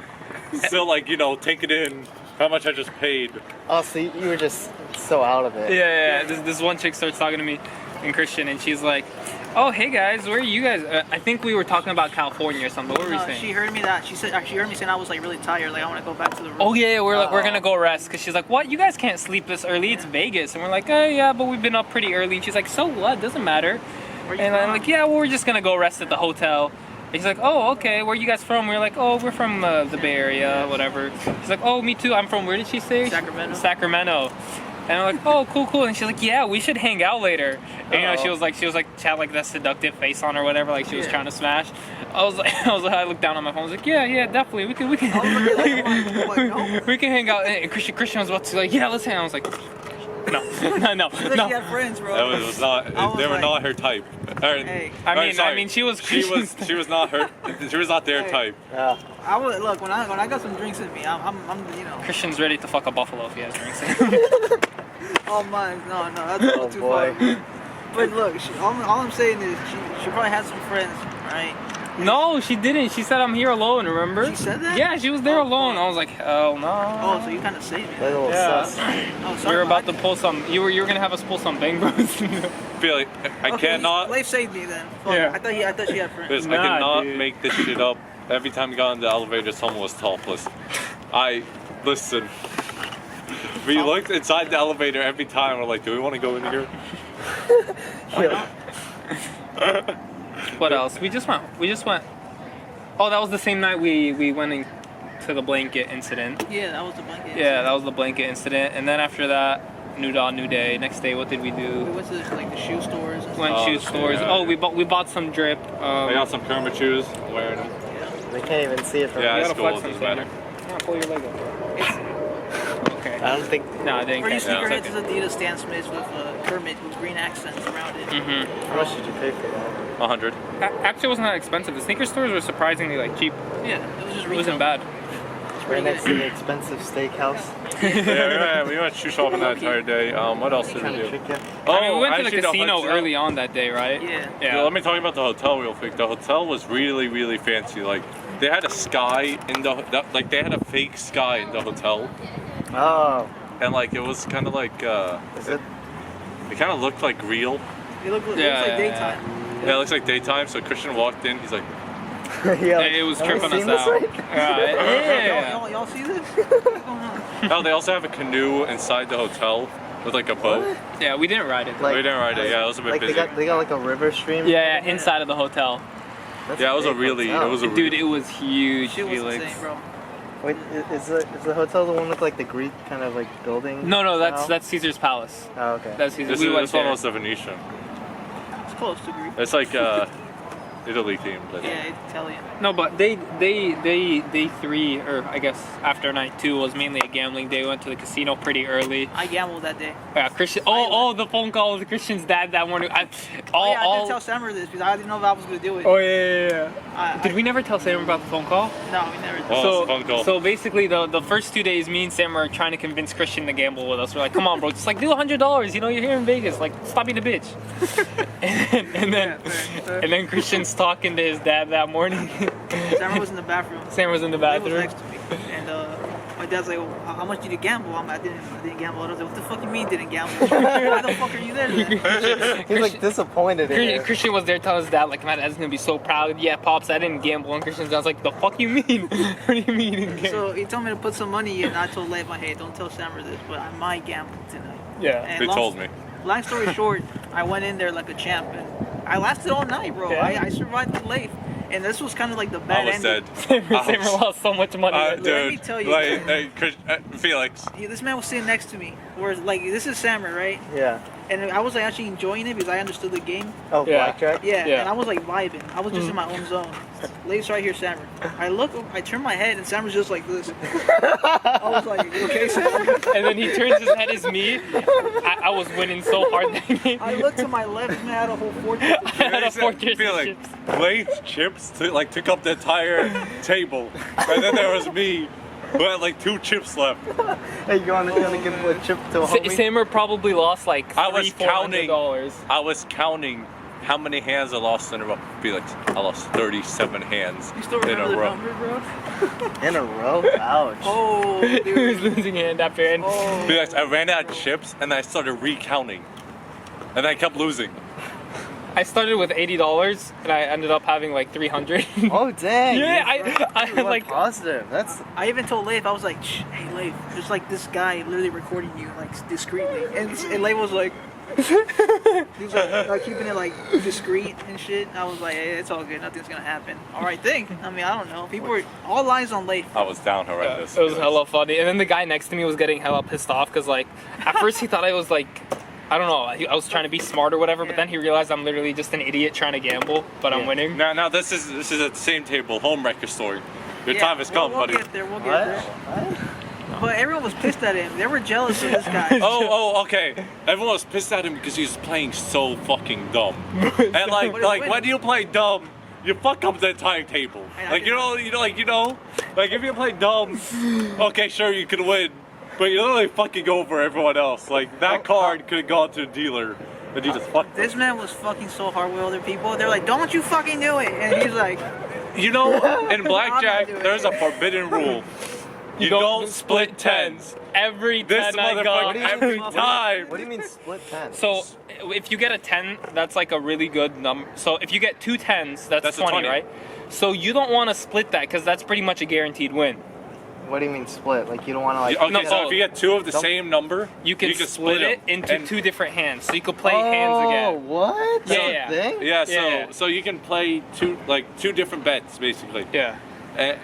still like taking in how much I just paid. Oh, so you were just so out of it. Yeah. This one chick starts talking to me and Christian, and she's like, "Oh, hey guys, where are you guys?" I think we were talking about California or something. What were we saying? She heard me that. She heard me saying I was like really tired. Like I want to go back to the room. Oh yeah, we're like we're gonna go rest because she's like, "What? You guys can't sleep this early? It's Vegas." And we're like, "Oh yeah, but we've been up pretty early." And she's like, "So what? Doesn't matter." Where you And I'm from? like, yeah, well, we're just gonna go rest at the hotel. He's like, oh, okay, where are you guys from? We're like, oh, we're from the Bay Area, whatever. He's like, oh, me too. I'm from, where did she say? Sacramento. Sacramento. And I'm like, oh, cool. And she's like, yeah, we should hang out later. And, you know, she was like, she had like that seductive face on or whatever, like she was trying to smash. I looked down on my phone. I was like, yeah, definitely, we can, I was like, no. we can hang out. And Christian was about to like, yeah, let's hang out. I was like, no. She had friends, bro. That was not. They were not her type. Hey. I mean, she was. She was not her. She was not their type. Yeah. I would look when I got some drinks in me. I'm you know. Christian's ready to fuck a buffalo if he has drinks. Oh my, no, that's a little too boy. far. But look, all I'm saying is she probably had some friends, right? No, she didn't. She said I'm here alone. Remember? She said that? Yeah, she was there alone. I was like, hell no. Oh, so you kind of saved me. Little Yeah. sus. Oh, We sorry, were about to pull some. You were gonna have us pull some bang bros. Feel like I cannot. Leif saved me then. Fuck, Yeah. I thought she had friends. I Nah, cannot dude. make this shit up. Every time we got in the elevator, someone was topless. Listen. We looked inside the elevator every time. We're like, do we want to go in here? What else? We just went. Oh, that was the same night we went into the blanket incident. Yeah, that was the blanket. Yeah, that was the blanket incident. And then after that, new dawn, new day. Next day, what did we We do? went to like the shoe stores. And Went Oh, shoe shit, stores. yeah. Oh, we bought some drip. I got some Kermit shoes. Wearing them. They can't even see it from Yeah, here. it's cool. It doesn't matter. Yeah, pull your leg up. Okay. I don't think. No, I didn't For you catch that. sneakerheads, it's Adidas Stan Smiths with Kermit with green accents around it. Mm-hmm. How much did you pay for that? 100. Actually, it wasn't that expensive. The sneaker stores were surprisingly like cheap. Yeah, it was just It wasn't bad. Right next to the expensive steakhouse. Yeah, we went shoe shopping that entire day. What else did we do? Trick ya? I mean, we went to the actually, casino hotel- early on that day, right? Yeah. Yeah, let me talk about the hotel real quick. The hotel was really, really fancy. Like, they had a sky in like, they had a fake sky in the hotel. Oh, And, like, it was kind of like, is it? it kind of looked like real. It looks like Yeah. daytime. Yeah, it looks like daytime. So Christian walked in. He's like, Yeah. It was Have we tripping us seen this out. right? Yeah. Y'all see this? What's going on? oh, they also have a canoe inside the hotel with, like, a boat. Yeah, we didn't ride it. Like- we didn't ride it. Yeah, it was a bit Like busy. they got like a river stream. Yeah, inside of the hotel. That's Yeah, it was a big really, hotel. it was a Dude, it was huge, Shit was Felix. insane, bro. Wait, is the hotel the one with like the Greek kind of like building? No, style? that's Caesar's Palace. Oh, okay. That's Caesar's. This, We went this one there. was the Venetian. It's close to Greek. It's like Italy themed. I think. Yeah, Italian. No, but day three, or I guess after night two, was mainly a gambling day. We went to the casino pretty early. I gambled that day. Yeah, Christian. Oh, the phone call with Christian's dad that morning. I didn't tell Sammer this because I didn't know if I was gonna do it. Oh yeah. I- Did we never tell Sam about the phone call? No, we never did. Oh, it's a phone call. So basically, the first 2 days, me and Sam were trying to convince Christian to gamble with us. We're like, come on, bro, just like do $100. You know, you're here in Vegas. Like, stop being a bitch. and then Christian's talking to his dad that morning. Sammer was in the bathroom. Sam was in the He was bathroom. next to me, and my dad's like, well, "How much did you gamble?" I didn't gamble. I was like, "What the fuck you mean didn't gamble? Why the fuck are you there?" Then? He's like disappointed in it. Christian was there telling his dad, like, my dad's gonna be so proud. Yeah, Pops, I didn't gamble. And Christian's dad's like, the fuck you mean? What do you mean you didn't gamble? So he told me to put some money in. And I told Leif, "Hey, don't tell Sammer this, but I might gamble tonight." Yeah. And They told me. Long story short, I went in there like a champ, and I lasted all night, bro. Yeah. I survived the Leif, and this was kind of like the I bad was ending. dead. Sam lost so much money. that day. Let me Dude, tell you. like, Felix. Yeah, this man was sitting next to me. Whereas, like, this is Sammer, right? Yeah. And I was like actually enjoying it because I understood the game. Oh, Yeah. blackjack. Yeah, Yeah. and I was like vibing. I was just in my own zone. Leif's right here, Sammer. I turn my head, and Sammer's just like this. I was like, "You okay, Sammer?" And then he turns his head as me. I was winning so hard that game. I looked to my left, and I had a whole 14. I had a fortress of Felix, chips. Leyth chips took up the entire table, and then there was me, who had like 2 chips left. Hey, you want to give a chip to a homie? Samer probably lost like I was $400. I was counting how many hands I lost in a row. Felix, I lost 37 hands You still in remember a the row. number, bro? In a row? Ouch. Oh, He was dude. losing hand after hand. Oh. Felix, I ran out of chips and I started recounting, and I kept losing. I started with $80 and I ended up having like 300. Oh, dang. Yeah, You I went like. positive. That's I even told Leif, I was like, "Shh, hey Leif, there's like this guy literally recording you like discreetly," and Leif was like, He was like keeping it like discreet and shit. I was like, hey, it's all good. Nothing's gonna happen. All right, I mean, I don't know. People were all eyes on Leyth. I was down horrendous. It was hella funny. And then the guy next to me was getting hella pissed off because, like, at first he thought I was like, I don't know, I was trying to be smart or whatever, but then he realized I'm literally just an idiot trying to gamble, but I'm winning. Now this is at the same table, home wrecker story. Your Yeah, time has come, we'll buddy. Get there. We'll get there. But everyone was pissed at him. They were jealous of this guy. Oh, okay. Everyone was pissed at him because he was playing so fucking dumb. And like when you play dumb, you fuck up the entire table. Like like if you play dumb, okay, sure you can win, but you literally fucking over everyone else. Like that card could have gone to the dealer, and you just fucked. This man was fucking so hard with other people. They're like, "Don't you fucking do it!" And he's like, You know, in I'm blackjack, not doing there's it. a forbidden rule. You don't split tens. Every This 10 I got. motherfucker every time. What do you mean split 10? So if you get a 10, that's like a really good number. So if you get 2 10s, that's That's a 20, 20. right? So you don't want to split that because that's pretty much a guaranteed win. What do you mean split? Like you don't want to like... Okay, No, so if you get two of the Don't- same number, You can split it them. into And- 2 different hands. So you could play hands again. What? That's Yeah. a thing? Yeah, so Yeah. so you can play two different bets basically. Yeah. And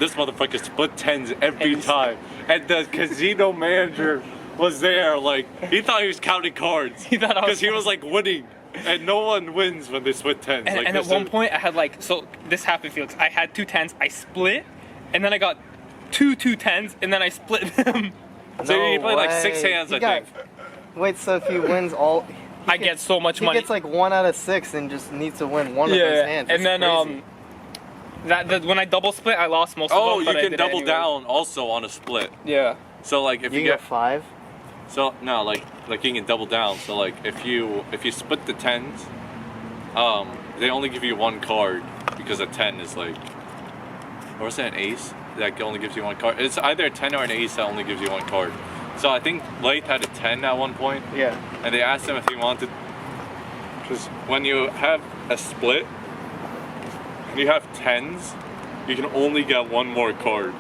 this motherfucker split tens every time, and the casino manager was there. Like he thought he was counting cards. He thought I was because he was like winning, and no one wins when they split tens. And, like, and at this one is- point, I had like, so this happened, Felix. I had 2 10s, I split, and then I got 2 10s, and then I split them. So No you play like 6 way. hands, He I got- think. Wait, so if he wins all... I get so much He money. gets like 1 out of 6 and just needs to win one of those hands. and then That's crazy. when I double split, I lost most Oh, of them. you but I can did it double anyways. down also on a split. Yeah. So like if You you get get 5? so no like you can double down. So like if you split the tens, they only give you 1 card because a 10 is like, or is that an ace that only gives you 1 card? It's either a 10 or an ace that only gives you 1 card. So I think Leyth had a 10 at one point, Yeah. and they asked him if he wanted, because when you have a split, and you have tens, you can only get 1 more card.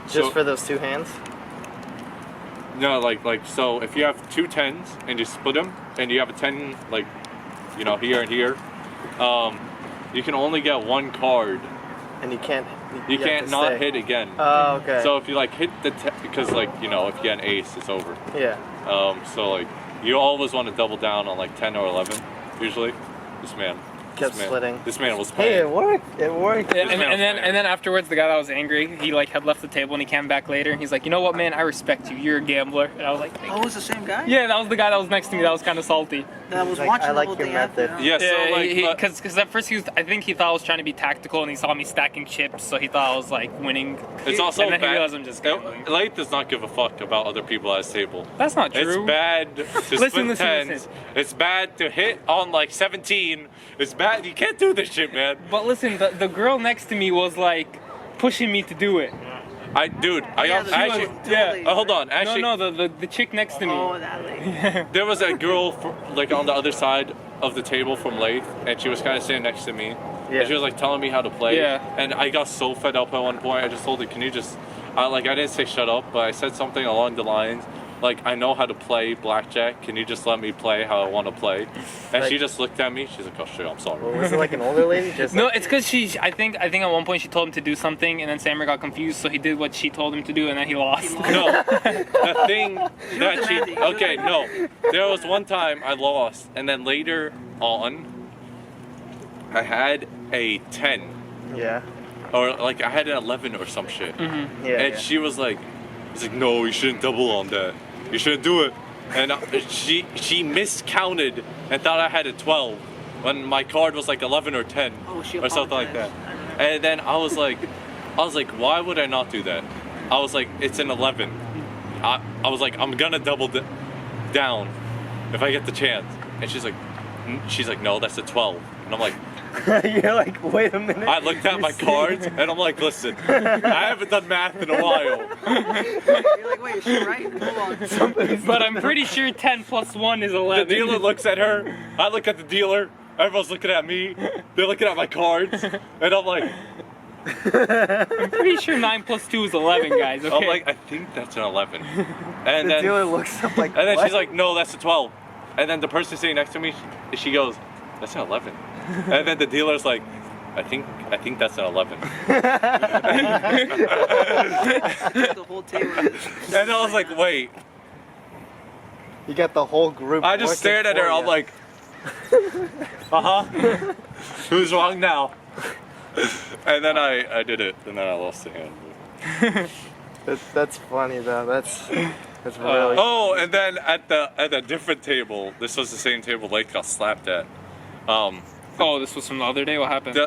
Just So- for those 2 hands? No, like so if you have 2 tens and you split them, and you have a 10 like, here and here, you can only get 1 card. And you can't... You have can't to not stay. hit again. Oh, okay. So if you like hit the because like if you get an ace, it's over. Yeah. So like you always want to double down on like 10 or 11 usually. This man Kept splitting. This man was Hey, playing. it worked. It worked. And, man was and then afterwards, the guy that was angry, he like had left the table and he came back later and he's like, you know what, man, I respect you. You're a gambler. And I was like, "Oh, it was the same guy." yeah, that was the guy that was next to me. That was kind of salty. That was Like, watching I like the whole your thing after. method. Yeah, so like but- because at first I think he thought I was trying to be tactical and he saw me stacking chips, so he thought I was like winning. it's also and then bad. he realized I'm just gambling. Leyth does not give a fuck about other people at his table. That's not true. It's bad to Listen, split listen, tens. listen. It's bad to hit on like 17. It's bad. You can't do this shit, man. But listen, the girl next to me was like pushing me to do it. I Yeah, the actually. dude was yeah. totally- Hold on. Actually, No, the chick next to me. Oh, that lady. there was a girl like on the other side of the table from Leyth, and she was kind of sitting next to me. Yeah. And she was like telling me how to play. Yeah. And I got so fed up at one point. I just told her, "Can you just?" I didn't say shut up, but I said something along the lines like, "I know how to play blackjack. Can you just let me play how I want to play?" And she Like- just looked at me. She's like, "Oh shit, I'm sorry." Well, was it like an older lady? Just No, like, it's because I think at one point she told him to do something, and then Sammer got confused, so he did what she told him to do, and then he lost. No, the thing that she. demanding. Okay, no. There was one time I lost, and then later on, I had a 10, yeah. or like I had an 11 or some shit. Yeah. And yeah. she was like, "No, you shouldn't double on that. You shouldn't do it." And she miscounted and thought I had a 12 when my card was like 11 or 10 Oh, she or something like that. apologized. I remember. And then I was like, why would I not do that? I was like, it's an 11. I was like, I'm gonna double down if I get the chance. And she's like, no, that's a 12. And I'm like, You're like, wait a minute. I looked at my cards and I'm like, listen, I haven't done math in a while. You're like, wait, is she right? Hold on. But I'm pretty sure 10 plus 1 is The 11. dealer looks at her, I look at the dealer, everyone's looking at me, they're looking at my cards, and I'm like, I'm pretty sure 9 plus 2 is 11, guys. Okay. I'm like, I think that's an 11. And The then, dealer looks up like, and then what? she's like, no, that's a 12. And then the person sitting next to me, she goes, that's an 11. And then the dealer's like, I think that's an 11. The whole table. And I was like, wait. You got the whole group. I just working stared at her. for I'm ya. like, who's wrong now? And then I did it, and then I lost the hand. That's funny though. That's really. Oh, and then at the different table, this was the same table Leyth got slapped at. Oh, this was from the other day? What happened?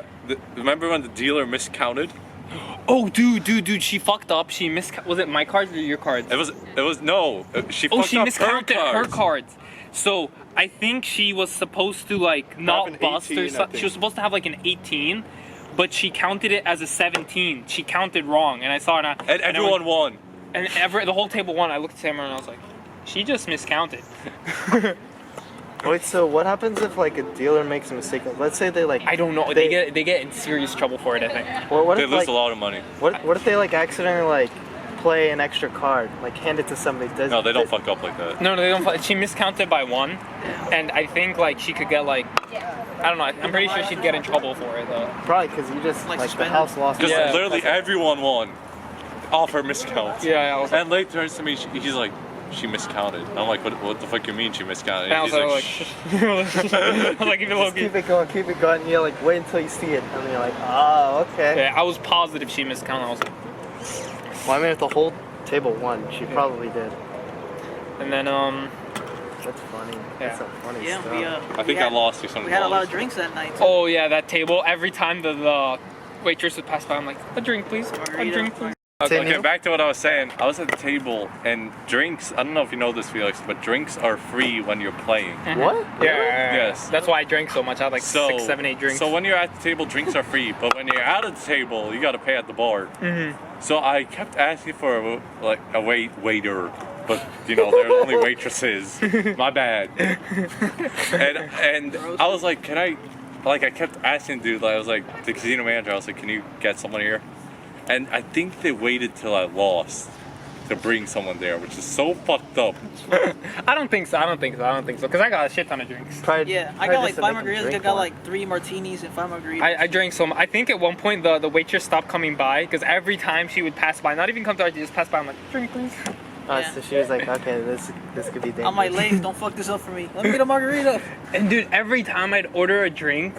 Remember when the dealer miscounted? Oh, dude, she fucked up. She was it my cards or your cards? It was no. She Oh, fucked she up miscounted her her cards. cards. So I think she was supposed to like an not bust 18, or I something. She think. was supposed to have like an 18, but she counted it as a 17. She counted wrong, and I saw it. And everyone won. And the whole table won. I looked at Samara and I was like, she just miscounted. Wait, so what happens if like a dealer makes a mistake? Let's say they like. I don't know. They get in serious trouble for it, I think. What They if lose like, a lot of money. what if they like accidentally like play an extra card, like hand it to somebody? No, they don't fuck up like that. No, they don't. She miscounted by 1, and I think like she could get like, I don't know. I'm pretty sure she'd get in trouble for it though. Probably because you just Like like the suspended? house lost. Because Yeah. literally everyone won off her miscounts. Yeah, I was like, And Leyth turns to me, he's like, she miscounted. I'm like, what the fuck you mean she miscounted? and I was He's like, "Shh." I was like, even low Just keep it going, keep it going. You're like, wait until you see it, and then you're like, oh, okay. Yeah, I was positive she miscounted. I was like, Well, I mean, if the whole table won, she probably did. and then That's funny. Yeah. That's some funny Yeah, stuff. I think I lost you some. We had a lot of drinks that night. Too. oh yeah, that table. Every time the waitress would pass by, I'm like, a drink, please. A Margarita. drink, please. Okay, back to what I was saying. I was at the table and drinks. I don't know if you know this, Felix, but drinks are free when you're playing. What? Yeah. Yes. That's why I drank so much. I had like 6, 7, 8 drinks. So when you're at the table, drinks are free, but when you're out of the table, you got to pay at the bar. Mm-hmm. So I kept asking for a waiter, but you know there are only waitresses. My bad. and I was like, can I? Like I kept asking, dude. Like, I was like the casino manager. I was like, can you get someone here? And I think they waited till I lost to bring someone there, which is so fucked up. I don't think so. Because I got a shit ton of drinks. Yeah, I got like 5 margaritas. I got like 3 martinis and 5 margaritas. I drank so much. I think at one point the waitress stopped coming by because every time she would pass by, not even come to our, just pass by. I'm like, drink, please. Yeah. So she was like, okay, this could be dangerous. I'm like, Leyth, don't fuck this up for me. Let me get a margarita. And dude, every time I'd order a drink,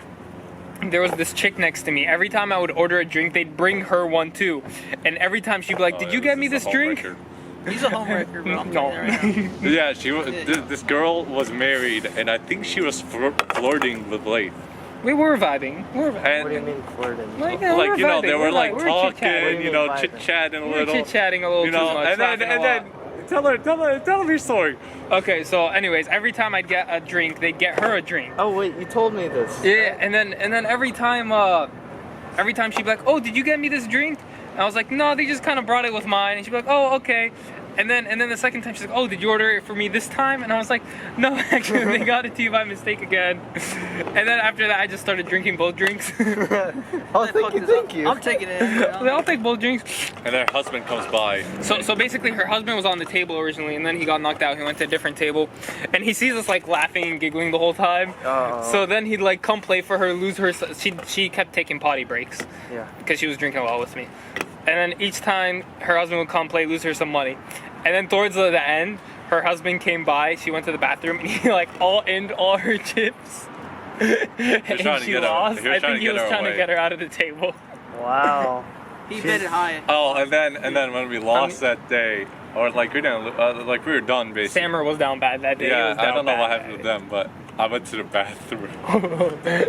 there was this chick next to me. Every time I would order a drink, they'd bring her one too. And every time she'd be like, did you get me this drink? He's a homewrecker, bro. I'm No. telling you right now. Yeah, she was. This girl was married, and I think she was flirting with Leyth. We were vibing. And What do you mean flirting? Like, they were like we talking, chit-chatting. you know, Vibing. chit chatting a We were little, chit-chatting a little you too know, much. and laughing a lot. then tell her your story. Okay, so anyways, every time I'd get a drink, they'd get her a drink. Oh wait, you told me this. Yeah, and then every time she'd be like, "Oh, did you get me this drink?" And I was like, "No, they just kind of brought it with mine." And she'd be like, "Oh, okay." And then the second time she's like, "Oh, did you order it for me this time?" And I was like, "No, actually, they got it to you by mistake again." And then after that, I just started drinking both drinks. Oh, Fuck this thank up. you. I'm taking it. You know? I'll take both drinks. And her husband comes by. So basically, her husband was on the table originally, and then he got knocked out. He went to a different table, and he sees us like laughing and giggling the whole time. Oh. So then he'd like come play for her, lose her. She kept taking potty breaks Yeah. because she was drinking well with me. And then each time her husband would come play, lose her some money. And then towards the end, her husband came by. She went to the bathroom, and he like ended all her chips. And trying to she get her- lost. he was I trying think to he get was her trying to away. get her out of the table. Wow. He bid it high. Oh, and then when we lost that day, or like we didn't, like we were done basically. Sammer was down bad that day. He Yeah, was I down don't know what bad. happened to them, but I went to the bathroom.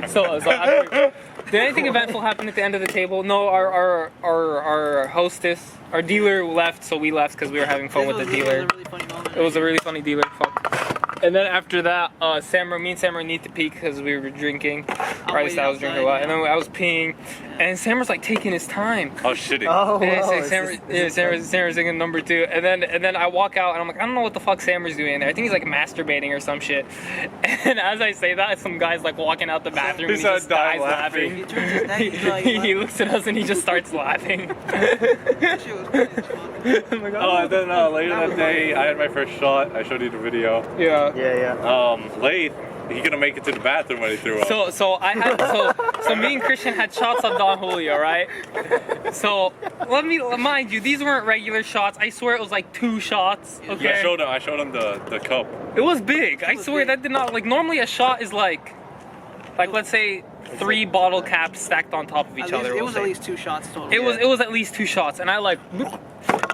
So after, did anything eventful happen at the end of the table? No, our hostess, our dealer left, so we left because we were having fun with the dealer. It was a really funny moment. It was a really funny dealer. Fuck. And then after that, me and Sammer need to pee because we were drinking. Or at least waiting I was drinking a outside, lot. And then I was peeing. And Sam was like taking his time. Oh, shitty. Sammer's in number 2, and then I walk out and I'm like, I don't know what the fuck Sammer's doing there. I think he's like masturbating or some shit. And as I say that, some guy's like walking out the bathroom and he just dies laughing. He turns his neck, he's like, He looks at us and he just starts laughing. that shit was funny as fuck. I'm like, Oh, and then later that day, I had my first shot. I showed you the video. yeah. Yeah. Leyth, he couldn't make it to the bathroom when he threw up. So me and Cristian had shots of Don Julio, right? So mind you, these weren't regular shots. I swear it was like 2 shots. Okay. I showed him the cup. It was big. I swear big. that did not, like, normally a shot is like let's say 3 bottle caps stacked on top of each other. It was at least 2 shots total. It was at least 2 shots, and I like,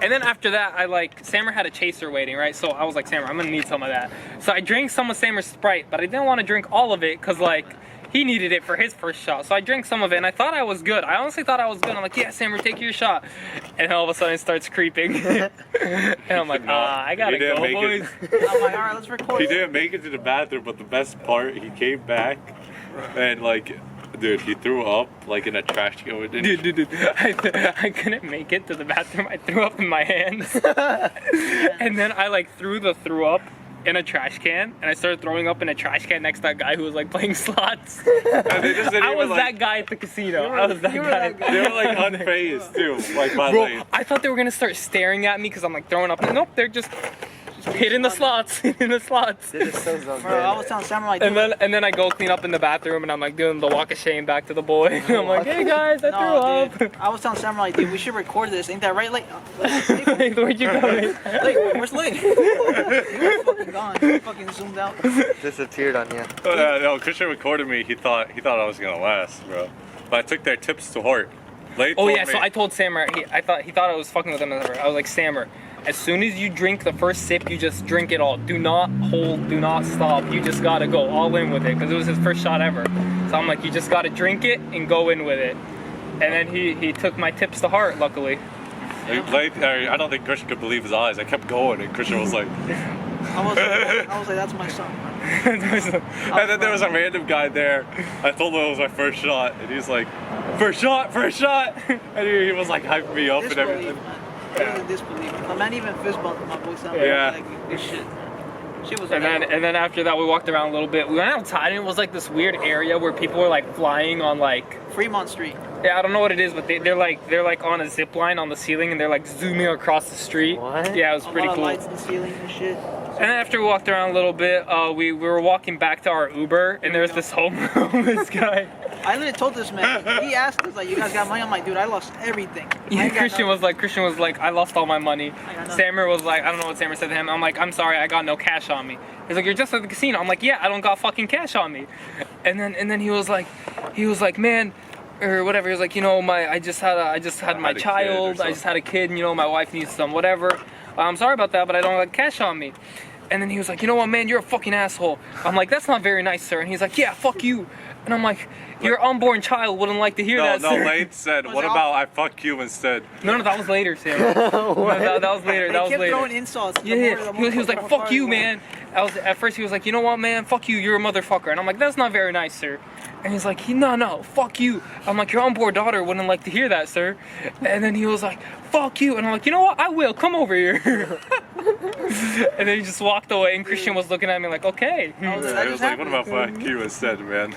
and then after that, I like, Sammer had a chaser waiting, right? So I was like, Sammer, I'm gonna need some of that. So I drank some of Sammer's Sprite, but I didn't want to drink all of it, cause like, he needed it for his first shot. So I drank some of it, and I thought I was good. I honestly thought I was good. I'm like, yeah, Sammer, take your shot. And all of a sudden it starts creeping. And I'm like, I gotta go, boys. I'm like, all right, let's record. He didn't make it to the bathroom, but the best part, he came back and like, dude, he threw up like in a trash can. Dude, I couldn't make it to the bathroom. I threw up in my hands. And then I like threw up in a trash can, and I started throwing up in a trash can next to that guy who was like playing slots. I was that guy at the casino. I was that guy. They were like unfazed too, like by Bro, Leyth. I thought they were gonna start staring at me because I'm like throwing up. Nope, they're just hitting the slots, hitting the slots. This is so Bro, I was telling Samurai. And then I go clean up in the bathroom, and I'm like doing the walk of shame back to the boy. I'm like, hey guys, I threw up. I was telling Samurai, dude, we should record this. Ain't that right? Like, Where'd you go? where's Leyth? He was fucking gone. He fucking zoomed out. disappeared on you. No, Cristian recorded me. He thought I was gonna last, bro. But I took their tips to heart. Leyth Oh told yeah, me, so I told Sammer, he thought I was fucking with him. I was like, Sammer, as soon as you drink the first sip, you just drink it all. Do not hold, do not stop. You just gotta go all in with it, because it was his first shot ever. So I'm like, you just gotta drink it and go in with it. And then he took my tips to heart, luckily. Leyth, I don't think Cristian could believe his eyes. I kept going, and Cristian was like, I was like, that's my son. and then there was a random guy there. I told him it was my first shot, and he was like, first shot, and he was like hyping me up and everything. Totally disbelief. My man even fist bumped my voice out. Yeah. Like, this shit. Shit was And then after that, we walked around a little bit. We went outside, and it was like this weird area where people were like flying on like Fremont Street. Yeah, I don't know what it is, but they're like on a zip line on the ceiling, and they're like zooming across the street. What? Yeah, it was A pretty lot cool. of lights in the ceiling and shit. And then after we walked around a little bit, we were walking back to our Uber, and there was this homeless guy. I literally told this man. He asked us like, "You guys got money?" I'm like, "Dude, I lost everything." Yeah, I ain't got Cristian was like, I lost all my money. got nothing. Sammer was like, I don't know what Sammer said to him. I'm like, I'm sorry, I got no cash on me. He's like, you're just at the casino. I'm like, yeah, I don't got fucking cash on me. And then he was like, man, or whatever. He was like, you know, I just had my child. I just had a kid, and you know, my wife needs some whatever. I'm sorry about that, but I don't have cash on me. And then he was like, you know what, man, you're a fucking asshole. I'm like, that's not very nice, sir. And he's like, yeah, fuck you. And I'm like, your unborn child wouldn't like to hear that, No, sir. Leyth said, what about I fuck you instead? No, that was later, Sam. No, that was later. They That was kept later. throwing insults. Yeah, he was like, fuck you, man. At first he was like, you know what, man, fuck you, you're a motherfucker. And I'm like, that's not very nice, sir. And he's like, no, fuck you. I'm like, your unborn daughter wouldn't like to hear that, sir. And then he was like, fuck you. And I'm like, you know what, I will, come over here. And then he just walked away, and Cristian was looking at me like, okay. I was I was like, what about fuck you instead, man?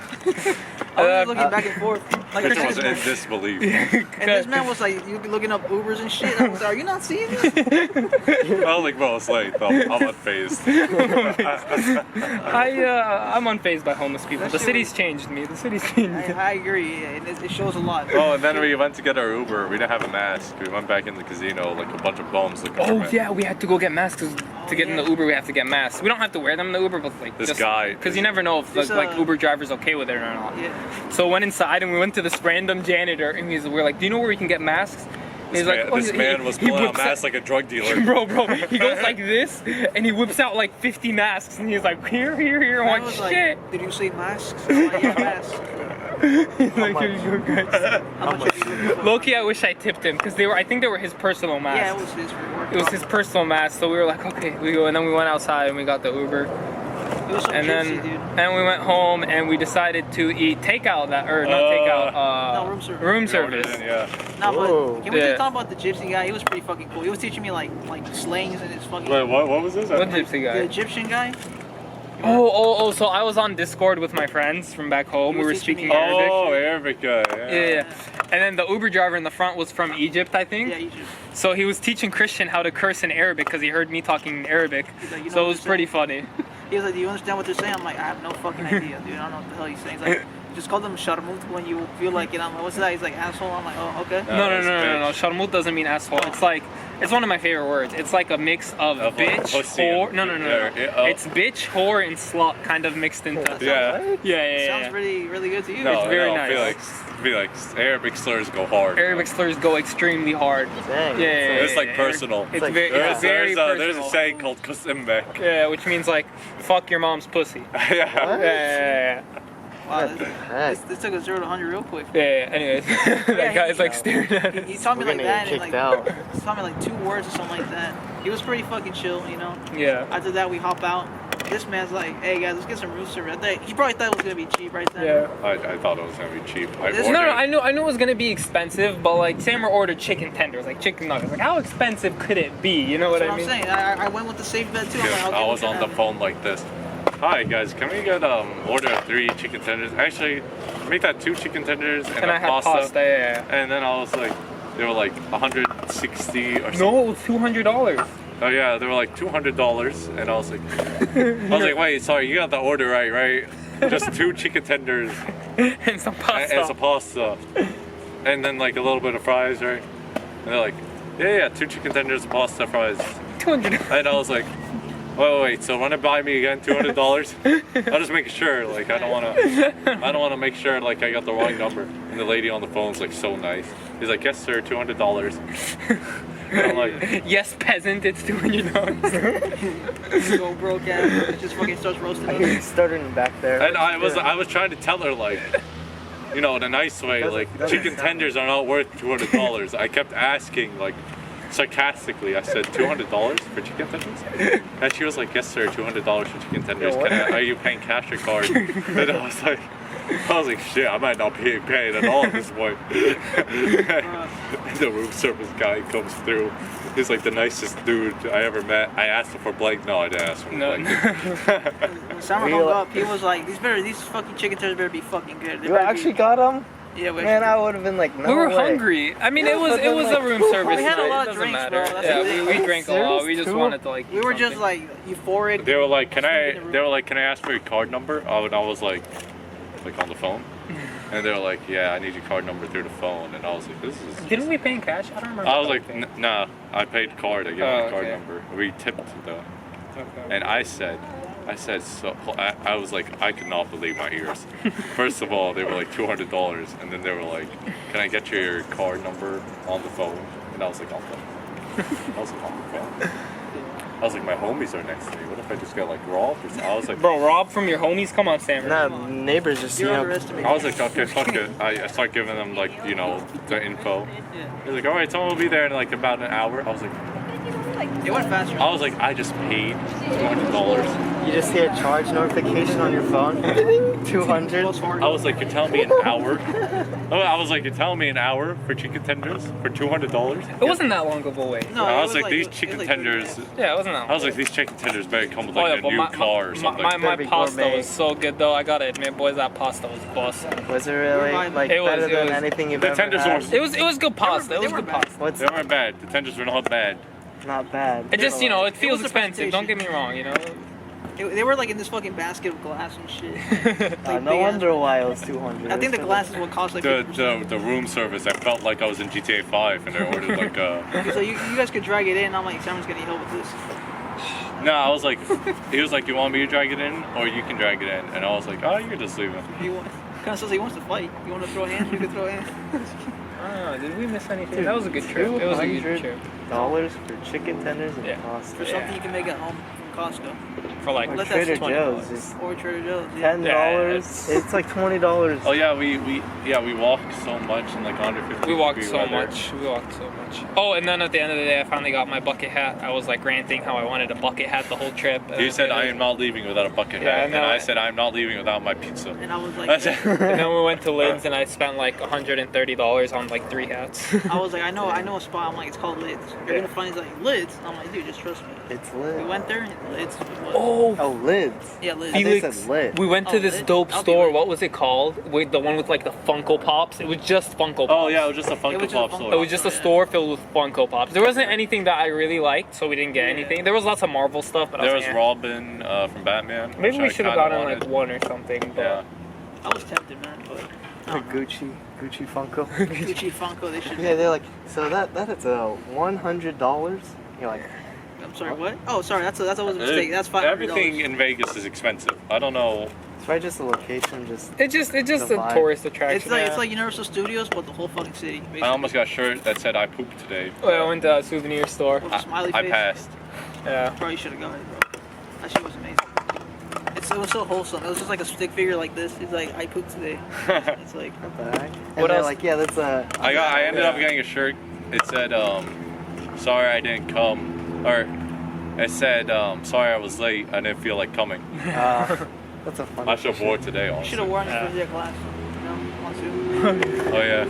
I was looking back and forth. Like, Cristian was in disbelief. and this man was like, you'd be looking up Ubers and shit. I was like, are you not seeing this? I was like, bro, it's Leyth. I'm unfazed. I'm unfazed by homeless people. The city's changed me. The city's changed me. I agree. Yeah, it shows a lot. Oh, and then we went to get our Uber. We didn't have a mask. We went back in the casino like a bunch of bums looking for Oh men. yeah, we had to go get masks. To get in the Uber, we have to get masks. We don't have to wear them in the Uber, but like This guy- because you never know if like Uber driver's okay with it or not. Yeah. So we went inside and we went to this random janitor, and we're like, "Do you know where we can get masks?" And he's like, This man was pulling out masks like a drug dealer. Bro, he goes like this, and he whips out like 50 masks, and he's like, here. I'm I like, was shit. like, did you say masks? I'm like, yeah, masks. He's like, here you go, guys. How much are you looking for? Low-key, I wish I tipped him, because I think they were his personal masks. Yeah, it was his reward. It was his personal mask, so we were like, okay, we go, and then we went outside and we got the Uber. It was so And gypsy, then dude. we went home and we decided to eat takeout not takeout, No, room service. room We ordered service. in, yeah. No, Whoa. but can we Yeah. just talk about the gypsy guy? He was pretty fucking cool. He was teaching me like slangs and his fucking. Wait, what was this? What gypsy guy? The Egyptian guy. Oh, so I was on Discord with my friends from back home. You We were were teaching speaking me Arabic. Oh, Arabic guy. Yeah. And then the Uber driver in the front was from Egypt, I think. Yeah, Egypt. So he was teaching Christian how to curse in Arabic because he heard me talking in Arabic. He's like, you know So it what was they're pretty saying? funny. He was like, "Do you understand what they're saying?" I'm like, "I have no fucking idea, dude. I don't know what the hell he's saying." He's like, "Just call them sharmut when you feel like it." I'm like, "What's that?" He's like, "Asshole." I'm like, "Oh, okay." No. that's bitch. Sharmut doesn't mean asshole. It's one of my favorite words. It's like a mix of Of bitch, pussy whore. and- No. yeah, It's bitch, whore, and slut kind of mixed into. Yeah. Yeah. Sounds really, really good to you. No, It's very no, nice. Felix, Arabic slurs go hard. Arabic slurs go extremely hard. Dang. Yeah. It's like personal. It's like- very, yeah. it's very There's personal. a saying called kusimbek. Yeah, which means like fuck your mom's pussy. Yeah. Yeah. Wow, What the heck? this took a 0 to 100 real quick. Anyways, that guy's like staring at He us. taught me We're like gonna that, get and kicked like out. he taught me like 2 words or something like that. He was pretty fucking chill, you know. Yeah. After that, we hop out. This man's like, "Hey guys, let's get some room service." He probably thought it was gonna be cheap right then. Yeah. I thought it was gonna be cheap. This- No, I knew it was gonna be expensive, but like Sammer ordered chicken tenders, like chicken nuggets. Like how expensive could it be? You know what That's I what I'm mean? saying. I went with the safe bet too. I'm like, okay, I we was can on the have it. phone like this. Hi guys, can we get order of 3 chicken tenders? Actually, make that 2 chicken tenders and And a I had pasta. Yeah. And then I was like, they were like 160 or something. No, it was $200. Oh yeah, they were like $200, and I was like, wait, sorry, you got the order right? Just 2 chicken tenders And some pasta. and some pasta, and then like a little bit of fries, right? And they're like, yeah, 2 chicken tenders, pasta, fries. $200. And I was like, wait, so run it by me again, $200? I'll just make sure, like I don't wanna make sure like I got the wrong number. And the lady on the phone's like so nice. He's like, yes sir, $200. And I'm like, Yes, peasant, it's $200. You go broke ass. Just fucking starts roasting I hear you us. stuttering back there. and I was trying to tell her like, you know, in a nice way, like chicken tenders are not worth $200. I kept asking like sarcastically. I said $200 for chicken tenders, and she was like, "Yes, sir, $200 for chicken tenders. Are you paying cash or card?" And I was like, shit, I might not be paying at all at this point. The room service guy comes through. He's like the nicest dude I ever met. I asked him for blank. No, I didn't ask for No. blank. When Summer hung up, he was like, these fucking chicken tenders better be fucking good. They You better actually be, got them? yeah, we Man, I would have been like, no We were way. hungry. I mean, Yeah, it was but then, a like, room we service. had a night. lot It of doesn't drinks, matter. bro. That's Yeah, the thing. we drank a lot. Serious? We just Two? wanted to like. we were eat just something. like euphoric. They were like, can I ask for your card number? Oh, and I was like on the phone. And they were like, yeah, I need your card number through the phone. And I was like, this is... Didn't we pay in cash? I don't remember. I was like, nah, I paid card. I gave my card okay. number. We tipped though. Okay. And I said, so I was like, I could not believe my ears. First of all, they were like $200, and then they were like, can I get your card number on the phone? And I was like, on the phone. I was like, my homies are next to me. What if I just got like robbed or something? I was like, Bro, rob from your homies? Come on, Sam. Nah, neighbors just, You're underestimating. I was like, okay, fuck it. I start giving them like, you know, the info. Yeah. He's like, all right, someone will be there in like about an hour. I was like, It went faster. I just paid $200. You just hear a charge notification on your phone. 200. I was like, you're telling me an hour? I was like, you're telling me an hour for chicken tenders for $200? It wasn't that long of a wait. No, I it was like, these it was chicken like tenders. Yeah, it wasn't that long. I was like, these chicken tenders better come with Oh, like yeah, a but new car or something. my Very pasta gourmet. was so good though. I gotta admit, boys, that pasta was busting. Was it really? Like, It was- better it than was- anything you've The ever tenders had? were- It was good pasta. It they was were good bad. pasta. What's They weren't bad. The tenders were not bad. not bad? It just, you know, it feels was the expensive. Don't get me wrong, you know. They were like in this fucking basket of glass and shit. Like, No big wonder ass- why it was 200. I think the It's glass is what cost like The 50%. the room service, I felt like I was in GTA 5 and I ordered like So you guys could drag it in. I'm like, Simon's gonna need help with this. No, I was like, he was like, you want me to drag it in or you can drag it in? And I was like, oh, you can just leave it. He kind of says he wants to fight. You want to throw hands? You can throw hands. Oh, did we miss anything? Dude, That was a good trip. It was a good trip. $200 for chicken tenders and Yeah. pasta. For something you can make at home. Costco. For like Or Let that Trader sit Joe's. $20. It's Or Trader Joe's. Yeah. $10. It's like $20. Oh yeah, we walked so much in like 150. We walked degree so weather. much. We walked so much. Oh, and then at the end of the day, I finally got my bucket hat. I was like ranting how I wanted a bucket hat the whole trip. You said I am not leaving without a bucket Yeah, hat, no, and I said I'm not leaving without my pizza. And I was like, That's it. And then we went to Leyth and I spent like $130 on like 3 hats. I was like, I know a spot. I'm like, it's called Leyth. You're gonna find it's like Lids. I'm like, dude, just trust me. It's We lit. went there. And Lids was. Oh, Lids. Yeah, Lids. I think Felix, said lit. we went to Oh, this Lit? dope I'll be store. Lit. What was it called? With the one with like the Funko Pops. It was just Funko Pops. Oh yeah, it was just a It Funko was just Pop a Funko store. It was just a store filled with Funko Pops. There wasn't anything that I really liked, so we didn't get Yeah. anything. There was lots of Marvel stuff, but I There was was like, eh. Robin from Batman. Maybe which we I should have kinda gotten like wanted. one or something. But Yeah. I was tempted, man, but A Gucci Funko. Gucci Funko, they should. Yeah, they're like, so that is a $100. You're like, I'm sorry, what? Oh, sorry, that was a mistake. That's $500. Everything in Vegas is expensive. I don't know. it's probably just the location, just it's just The a vibe. tourist attraction. It's like yeah. it's like Universal Studios, but the whole fucking city. Basically. I almost got a shirt that said I pooped today. Oh, I went to a souvenir store. With a smiley I face. passed. Yeah. Probably should have got it, bro. That shit was amazing. It was so wholesome. It was just like a stick figure like this. It's like, I pooped today. It's like, what the heck? And What they're else? like, yeah, that's a. I ended up Yeah. getting a shirt. It said, sorry I didn't come. Or it said, sorry I was late. I didn't feel like coming. That's a fun. I should have wore it today, you honestly. should have worn it Yeah. for their class. You know, want to. Oh yeah.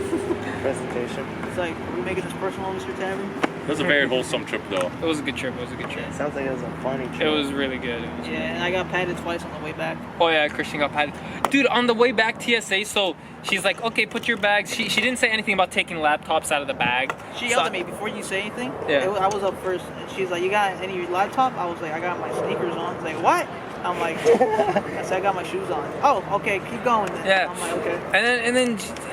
presentation. It's like, are we making this personal, Mr. Tavern? It was a very wholesome trip though. It was a good trip. It was a good trip. Sounds like it was a funny trip. It was really good. It was Yeah, and I got patted twice on the way back. Oh yeah, Cristian got patted. Dude, on the way back TSA, so she's like, okay, put your bags. She didn't say anything about taking laptops out of the bag. She So- yelled at me before you say anything. Yeah. I was up first, and she's like, "You got any laptop?" I was like, "I got my sneakers on." She's like, "What?" I'm like, "I said I got my shoes on." Oh, okay, keep going then. Yeah. I'm like, "Okay." And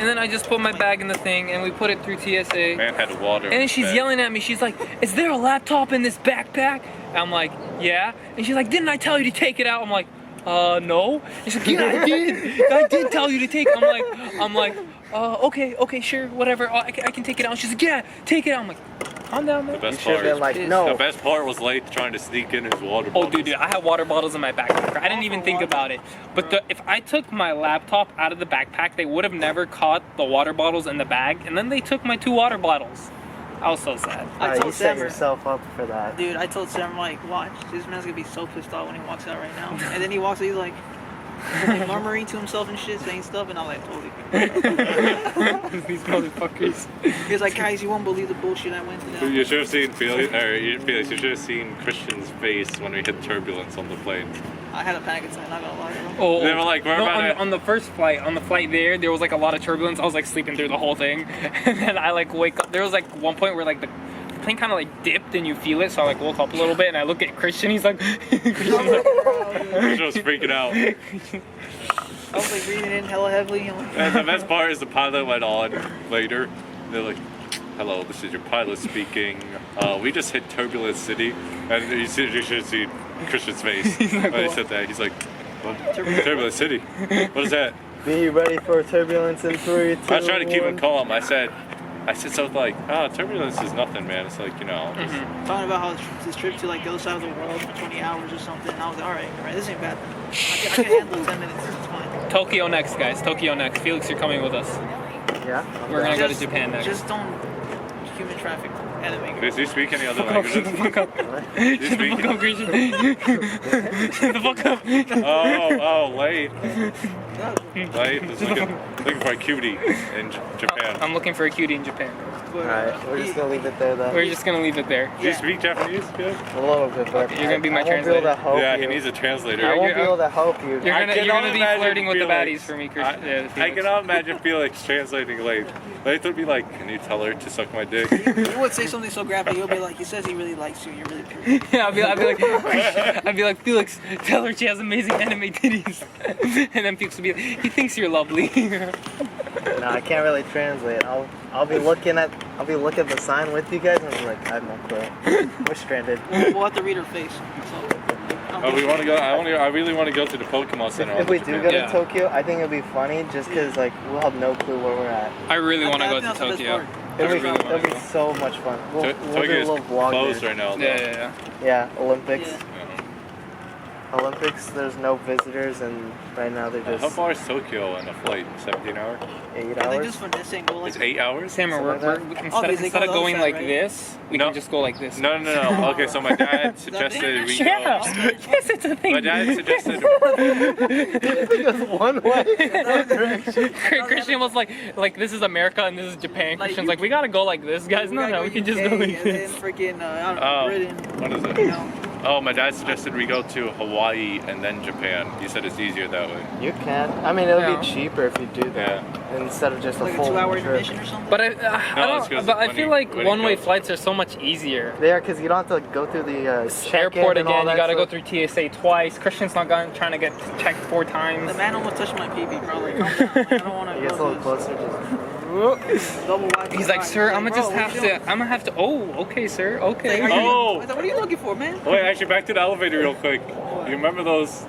then I just put my bag in the thing and we put it through TSA. Man had water. And then she's yelling at me. She's like, "Is there a laptop in this backpack?" I'm like, "Yeah." And she's like, "Didn't I tell you to take it out?" I'm like, no. And she's like, "Yeah, I did. I did tell you to take it." I'm like, okay, sure, whatever. I can take it out." And she's like, "Yeah, take it out." I'm like, "Calm down, The man." best should have part been like, The the no. best part was Leyth trying to sneak in his water Oh, bottle. dude, I had water bottles in my backpack. I didn't even think about it. But if I took my laptop out of the backpack, they would have never caught the water bottles in the bag. And then they took my 2 water bottles. I was so sad. I you told set Sammer, yourself up for that. dude, I told Sam, like, watch, this man's gonna be so pissed off when he walks out right now. And then he walks out, he's like murmuring to himself and shit, saying stuff, and I'm like, totally. These motherfuckers. He's like, guys, you won't believe the bullshit I went through. You should have seen Felix, you should have seen Christian's face when we hit turbulence on the plane. I had a panic attack, not gonna lie, bro. Oh, They were like, we're no, about to- on the first flight, on the flight there was like a lot of turbulence. I was like sleeping through the whole thing. And then I like wake up. There was like one point where like the plane kind of like dipped and you feel it. So I like woke up a little bit and I look at Cristian. He's like, Christian was freaking out. I was like breathing in hella heavily. And like, And the best part is the pilot went on later. They're like, hello, this is your pilot speaking. We just hit Turbulence City. And you should have seen Christian's face when he said that. He's like, what? Turbulence City? What is that? Be ready for turbulence in 3, 2, I was trying to keep him 1. calm. I said something like, turbulence is nothing, man. It's like, just- talking about how his trip to like the other side of the world for 20 hours or something. And I was like, all right, this ain't bad. I can handle 10 minutes. It's fine. Tokyo next, guys. Tokyo next. Felix, you're coming with us. Yeah. We're gonna go to Japan next. Just don't human traffic anime. Do you speak any other languages? Do you Shut the speak? fuck up, Christian. Shut the fuck up. Oh, Leyth is looking for a cutie in Japan. I'm looking for a cutie in Japan. But, Alright, we're just gonna leave it there though. We're just gonna leave it there. Do you speak Japanese? Yeah. A little bit, but Okay, you're gonna be my I won't be able to translator. help Yeah, you. he needs a translator. I won't You're- be able to help you. You're I gonna cannot be imagine flirting with the baddies Felix. for me, Christian. Yeah, I Felix. cannot imagine Felix translating Leyth. Leyth would be like, can you tell her to suck my dick? you would say something so graphic, you'll be like, he says he really likes you, you're really pure. Yeah, I'd be like, Felix, tell her she has amazing anime titties. And then Felix would be like, he thinks you're lovely. No, I can't really translate. I'll be looking at the sign with you guys and I'll be like, I have no clue. We're stranded. We'll have to read her face. So, Oh, we want to go. I really want to go to the Pokemon Center. If we do go to Yeah. Tokyo, I think it'll be funny just because like we'll have no clue where we're at. I really I want to think go that's to the best Tokyo. part. I It'll be, really wanna it'll be go. so much fun. We'll do a Tokyo is little vlog closed there. right now. Though. Yeah. Yeah, Olympics. Yeah. Olympics, there's no visitors, and right now they're How just far is Tokyo on a flight? 17 hours? 8 Are they hours. just finessing? Go like, It's 8 hours? Sam, Something like that. instead of go going outside, like right? this, we No. can just go like this. No. Okay, so my dad suggested we go. Yeah. Yes, it's a thing. My dad suggested. Just one way. Christian was like this is America and this is Japan. Like, Christian's you- like, we gotta go like this, guys. No, we can just go like and then this. freaking I don't know, Oh, Britain. what is You it? know, Oh, my dad suggested we go to Hawaii and then Japan. He said it's easier that way. You can. I mean, it'll Yeah. be cheaper if you do that instead of just like a a full 2-hour trip. intermission or something. But I it's don't. 'cause But I when feel you- like when you one-way go- flights are so much easier. They are, because you don't have to go through the check-in Airport and all again, you that gotta go stuff. through TSA twice. Christian's not trying to get checked 4 times. the man almost touched my PB, bro. Like, calm down. Like, I don't want He to gets a go little to this closer. double wide. He's like, sir, I'm bro, gonna just what have you to. doing? I'm gonna have to. Oh, okay, sir. Okay. Like, are you- Oh. I was like, what are you looking for, man? Wait, actually, back to the elevator real quick. You remember those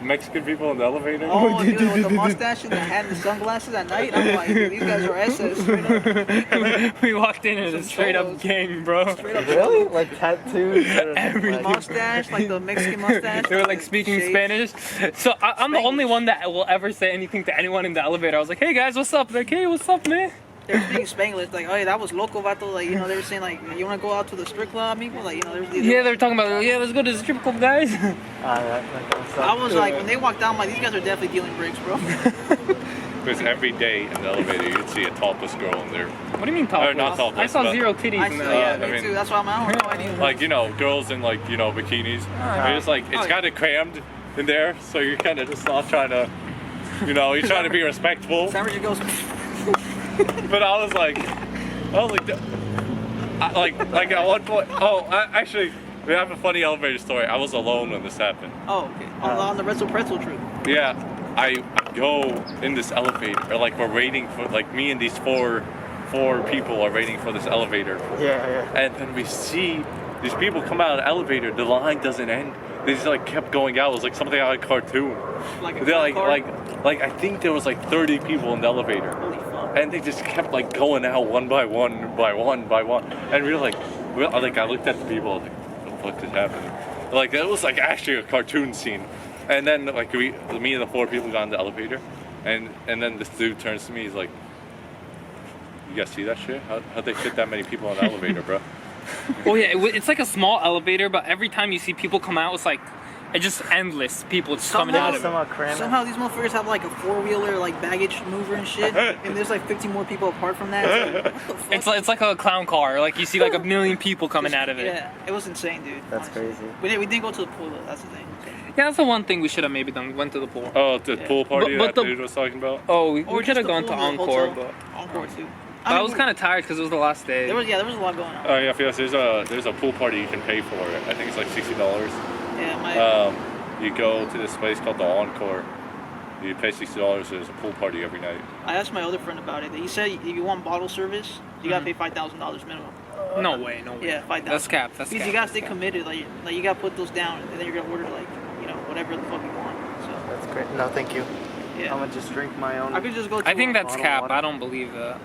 Mexican people in the elevator? Oh, dude, with the mustache and the hat and the sunglasses at night. I'm like, dude, these guys are SS. Straight up. We walked in as a Some straight up cholos. gang, bro. Straight up Really? Like tattoos? or, Every like- mustache, like the Mexican mustache. They were like speaking shades. Spanish. So I'm the only one that will ever say anything to anyone in the elevator. I was like, hey guys, what's up? Like, hey, what's up, man? They were speaking Spanglish, like, oh yeah, that was loco, vato. Like, you know, they were saying like, you want to go out to the strip club, amigo? Like, you know, there's these. Yeah, they were talking about, yeah, let's go to the strip club, guys. that kind of stuff. I was like, when they walked down, I'm like, these guys are definitely dealing bricks, bro. Because every day in the elevator, you'd see a topless girl in there. What do you mean topless? Not topless, I saw but- 0 titties I in saw, there. yeah, I me mean- too. That's why I'm. I don't know any. Like, you know, girls in, like, you know, bikinis. You're just like, it's Oh, kind of crammed in there, so you're kind of just not trying to, you know, you're trying to be respectful. Sandwich goes. But I was like, like at one point, actually, we have a funny elevator story. I was alone when this happened. Oh, okay. On the Pretzel trip. Yeah, I go in this elevator, or like we're waiting for, like me and these four people are waiting for this elevator. Yeah. And then we see these people come out of the elevator, the line doesn't end. They just like kept going out. It was like something out of a cartoon. Like a They're car. like I think there was like 30 people in the elevator. Holy fuck. And they just kept like going out one by one. And we were like, I looked at the people, like, what the fuck is happening? Like, it was like actually a cartoon scene. And then like me and the 4 people got in the elevator, and then this dude turns to me, he's like, you guys see that shit? How'd they fit that many people in the elevator, bro? Oh yeah, it's like a small elevator, but every time you see people come out, it's just endless people just coming Somehow- out of it. Somehow cram it. Somehow these motherfuckers have like a 4-wheeler like baggage mover and shit, and there's like 50 more people apart from that. It's like, what the fuck? It's like a clown car. Like you see like a million people coming out of it. Yeah, it was insane, dude. That's honestly. crazy. We didn't go to the pool though. That's the thing. Yeah, that's the one thing we should have maybe done. Went to the pool. Oh, the pool party But that the- dude was talking about? Oh, we Or could just have the gone to pool in the Encore, hotel. but Encore too. I was kind of tired because it was the last day. There was a lot going on. Oh yeah, yes, there's a pool party you can pay for it. I think it's like $60. Yeah, my. You go to this place called the Encore. You pay $60. There's a pool party every night. I asked my other friend about it. He said if you want bottle service, you gotta pay $5,000 minimum. No way. Yeah, 5,000. That's capped. That's Because capped. you gotta stay committed. Like you gotta put those down, and then you're gonna order like whatever the fuck you want. So That's great. No, thank you. yeah. I'm gonna just drink my own. I could just go. To I think that's bottle cap. water. I don't believe that.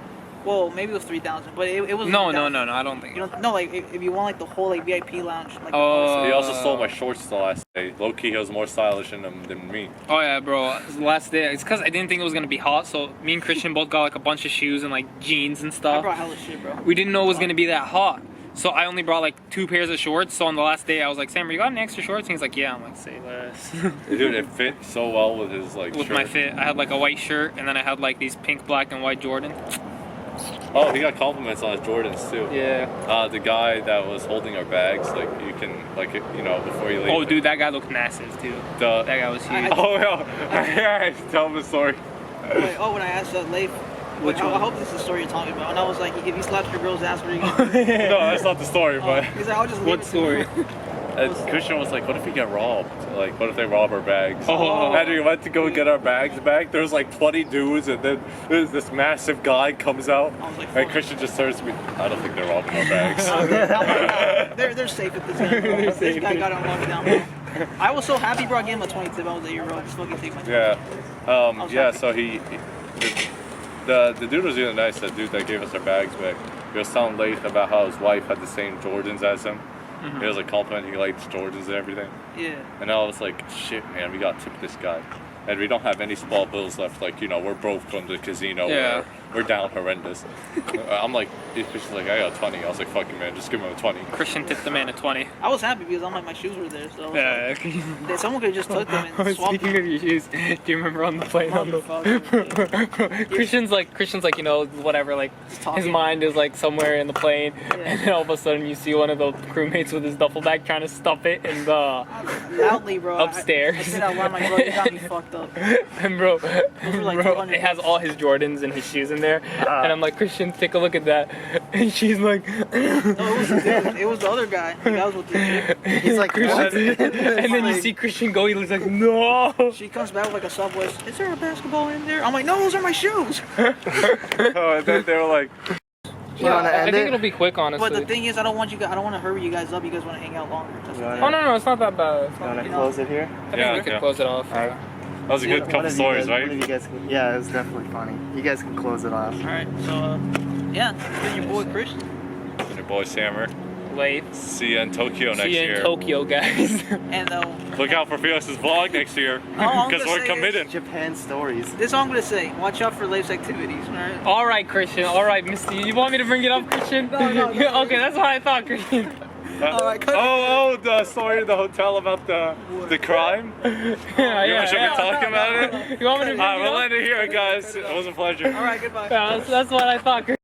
Well, maybe it was 3,000, but it was. No, 3,000. I don't think. You know, no, like if you want like the whole like VIP lounge, like. Oh. He also stole my shorts the last day. Low key, he was more stylish in them than me. Oh yeah, bro. It's the last day. It's because I didn't think it was gonna be hot. So me and Christian both got like a bunch of shoes and like jeans and I stuff. brought hella shit, bro. We didn't know it was gonna be that hot. So I only brought like 2 pairs of shorts. So on the last day, I was like, Sam, you got any extra shorts? And he's like, yeah. I'm like, say less. Dude, it fit so well with his like With shirt. my fit, I had like a white shirt, and then I had like these pink, black, and white Jordan. Oh, he got compliments on his Jordans too. Yeah. The guy that was holding our bags, like you can, like before you leave. Oh, dude, that guy looked massive, too. That guy was huge. Oh yeah, tell him the story. Wait, when I asked Leyth, Which I one? hope this is the story you're talking about. And I was like, if you slapped your girl's ass, what are you gonna do? No, that's not the story, but He's like, I'll just leave What it to story? you. Christian was like, what if we get robbed? Like, what if they rob our bags? Oh. And we went to go get our bags back. There was like 20 dudes, and then there's this massive guy comes out, I was like, and fuck. Christian just turns to me. I don't think they're robbing our bags. They're safe at this time. This guy got on lockdown. Bro. I was so happy, bro. I gave him a 20 tip. I was like, you're right. Just fucking take my tip. Yeah, yeah. happy. So the dude was really nice. That dude that gave us our bags back. He was telling Leyth about how his wife had the same Jordans as him, He was like complimenting like Jordans and everything. Yeah. And I was like, shit, man, we gotta tip this guy. And we don't have any small bills left. Like, you know, we're broke from the casino. Yeah. We're down horrendous. I'm like, Christian's like, I got 20. I was like, fuck you, man, just give him a 20. Christian tipped the man a 20. I was happy because I'm like, my shoes were there, so Yeah. like, someone could have just took them and swapped Speaking them. of your shoes, do you remember on the plane on the Motherfucker. Christian's like, you know, whatever, like Just talking. his mind is like somewhere in the plane, Yeah. and then all of a sudden you see one of the crewmates with his duffel bag trying to stuff it in the Loudly, bro. upstairs. I said out loud, my bro, you got me fucked up. and bro, were like bro, 200 it has all his Jordans and his shoes in there, and I'm like, Christian, take a look at that, and she's like, No, it was the other guy. Like, I was with the chick. He's like, what? Christian, and then you see Christian go, he looks like, no. She comes back with like a Subway. Is there a basketball in there? I'm like, no, those are my shoes. Oh, and then they were like, You wanna I end think it? it'll be quick, honestly. But the thing is, I don't want to hurry you guys up. You guys want to hang out longer. That's the Yeah. thing. Oh no, it's not that bad. You wanna close it here? I think Yeah, we could yeah. close it off. Alright. that was a good One couple of you stories, guys- one of right? you guys can, yeah, it was definitely funny. You guys can close it off. All right, so yeah, it's been your boy Christian. And your boy Sammer. Leyth. See you in Tokyo next See you in year. Tokyo, guys. And Look out for Felix's vlog next year. I'm Because gonna we're say committed. Japan stories. this is all I'm gonna say. Watch out for Leyth's activities. All right. All right, Christian. All right, Misty. You want me to bring it up, Christian? No. Okay, that's what I thought, Christian. Alright, cut it. Oh, the story in the hotel about the crime? Yeah, Should we talk about it? You want me to bring Alright, it we'll up? end it here, guys. It was a pleasure. All right, goodbye. Yeah, that's what I thought, Christian.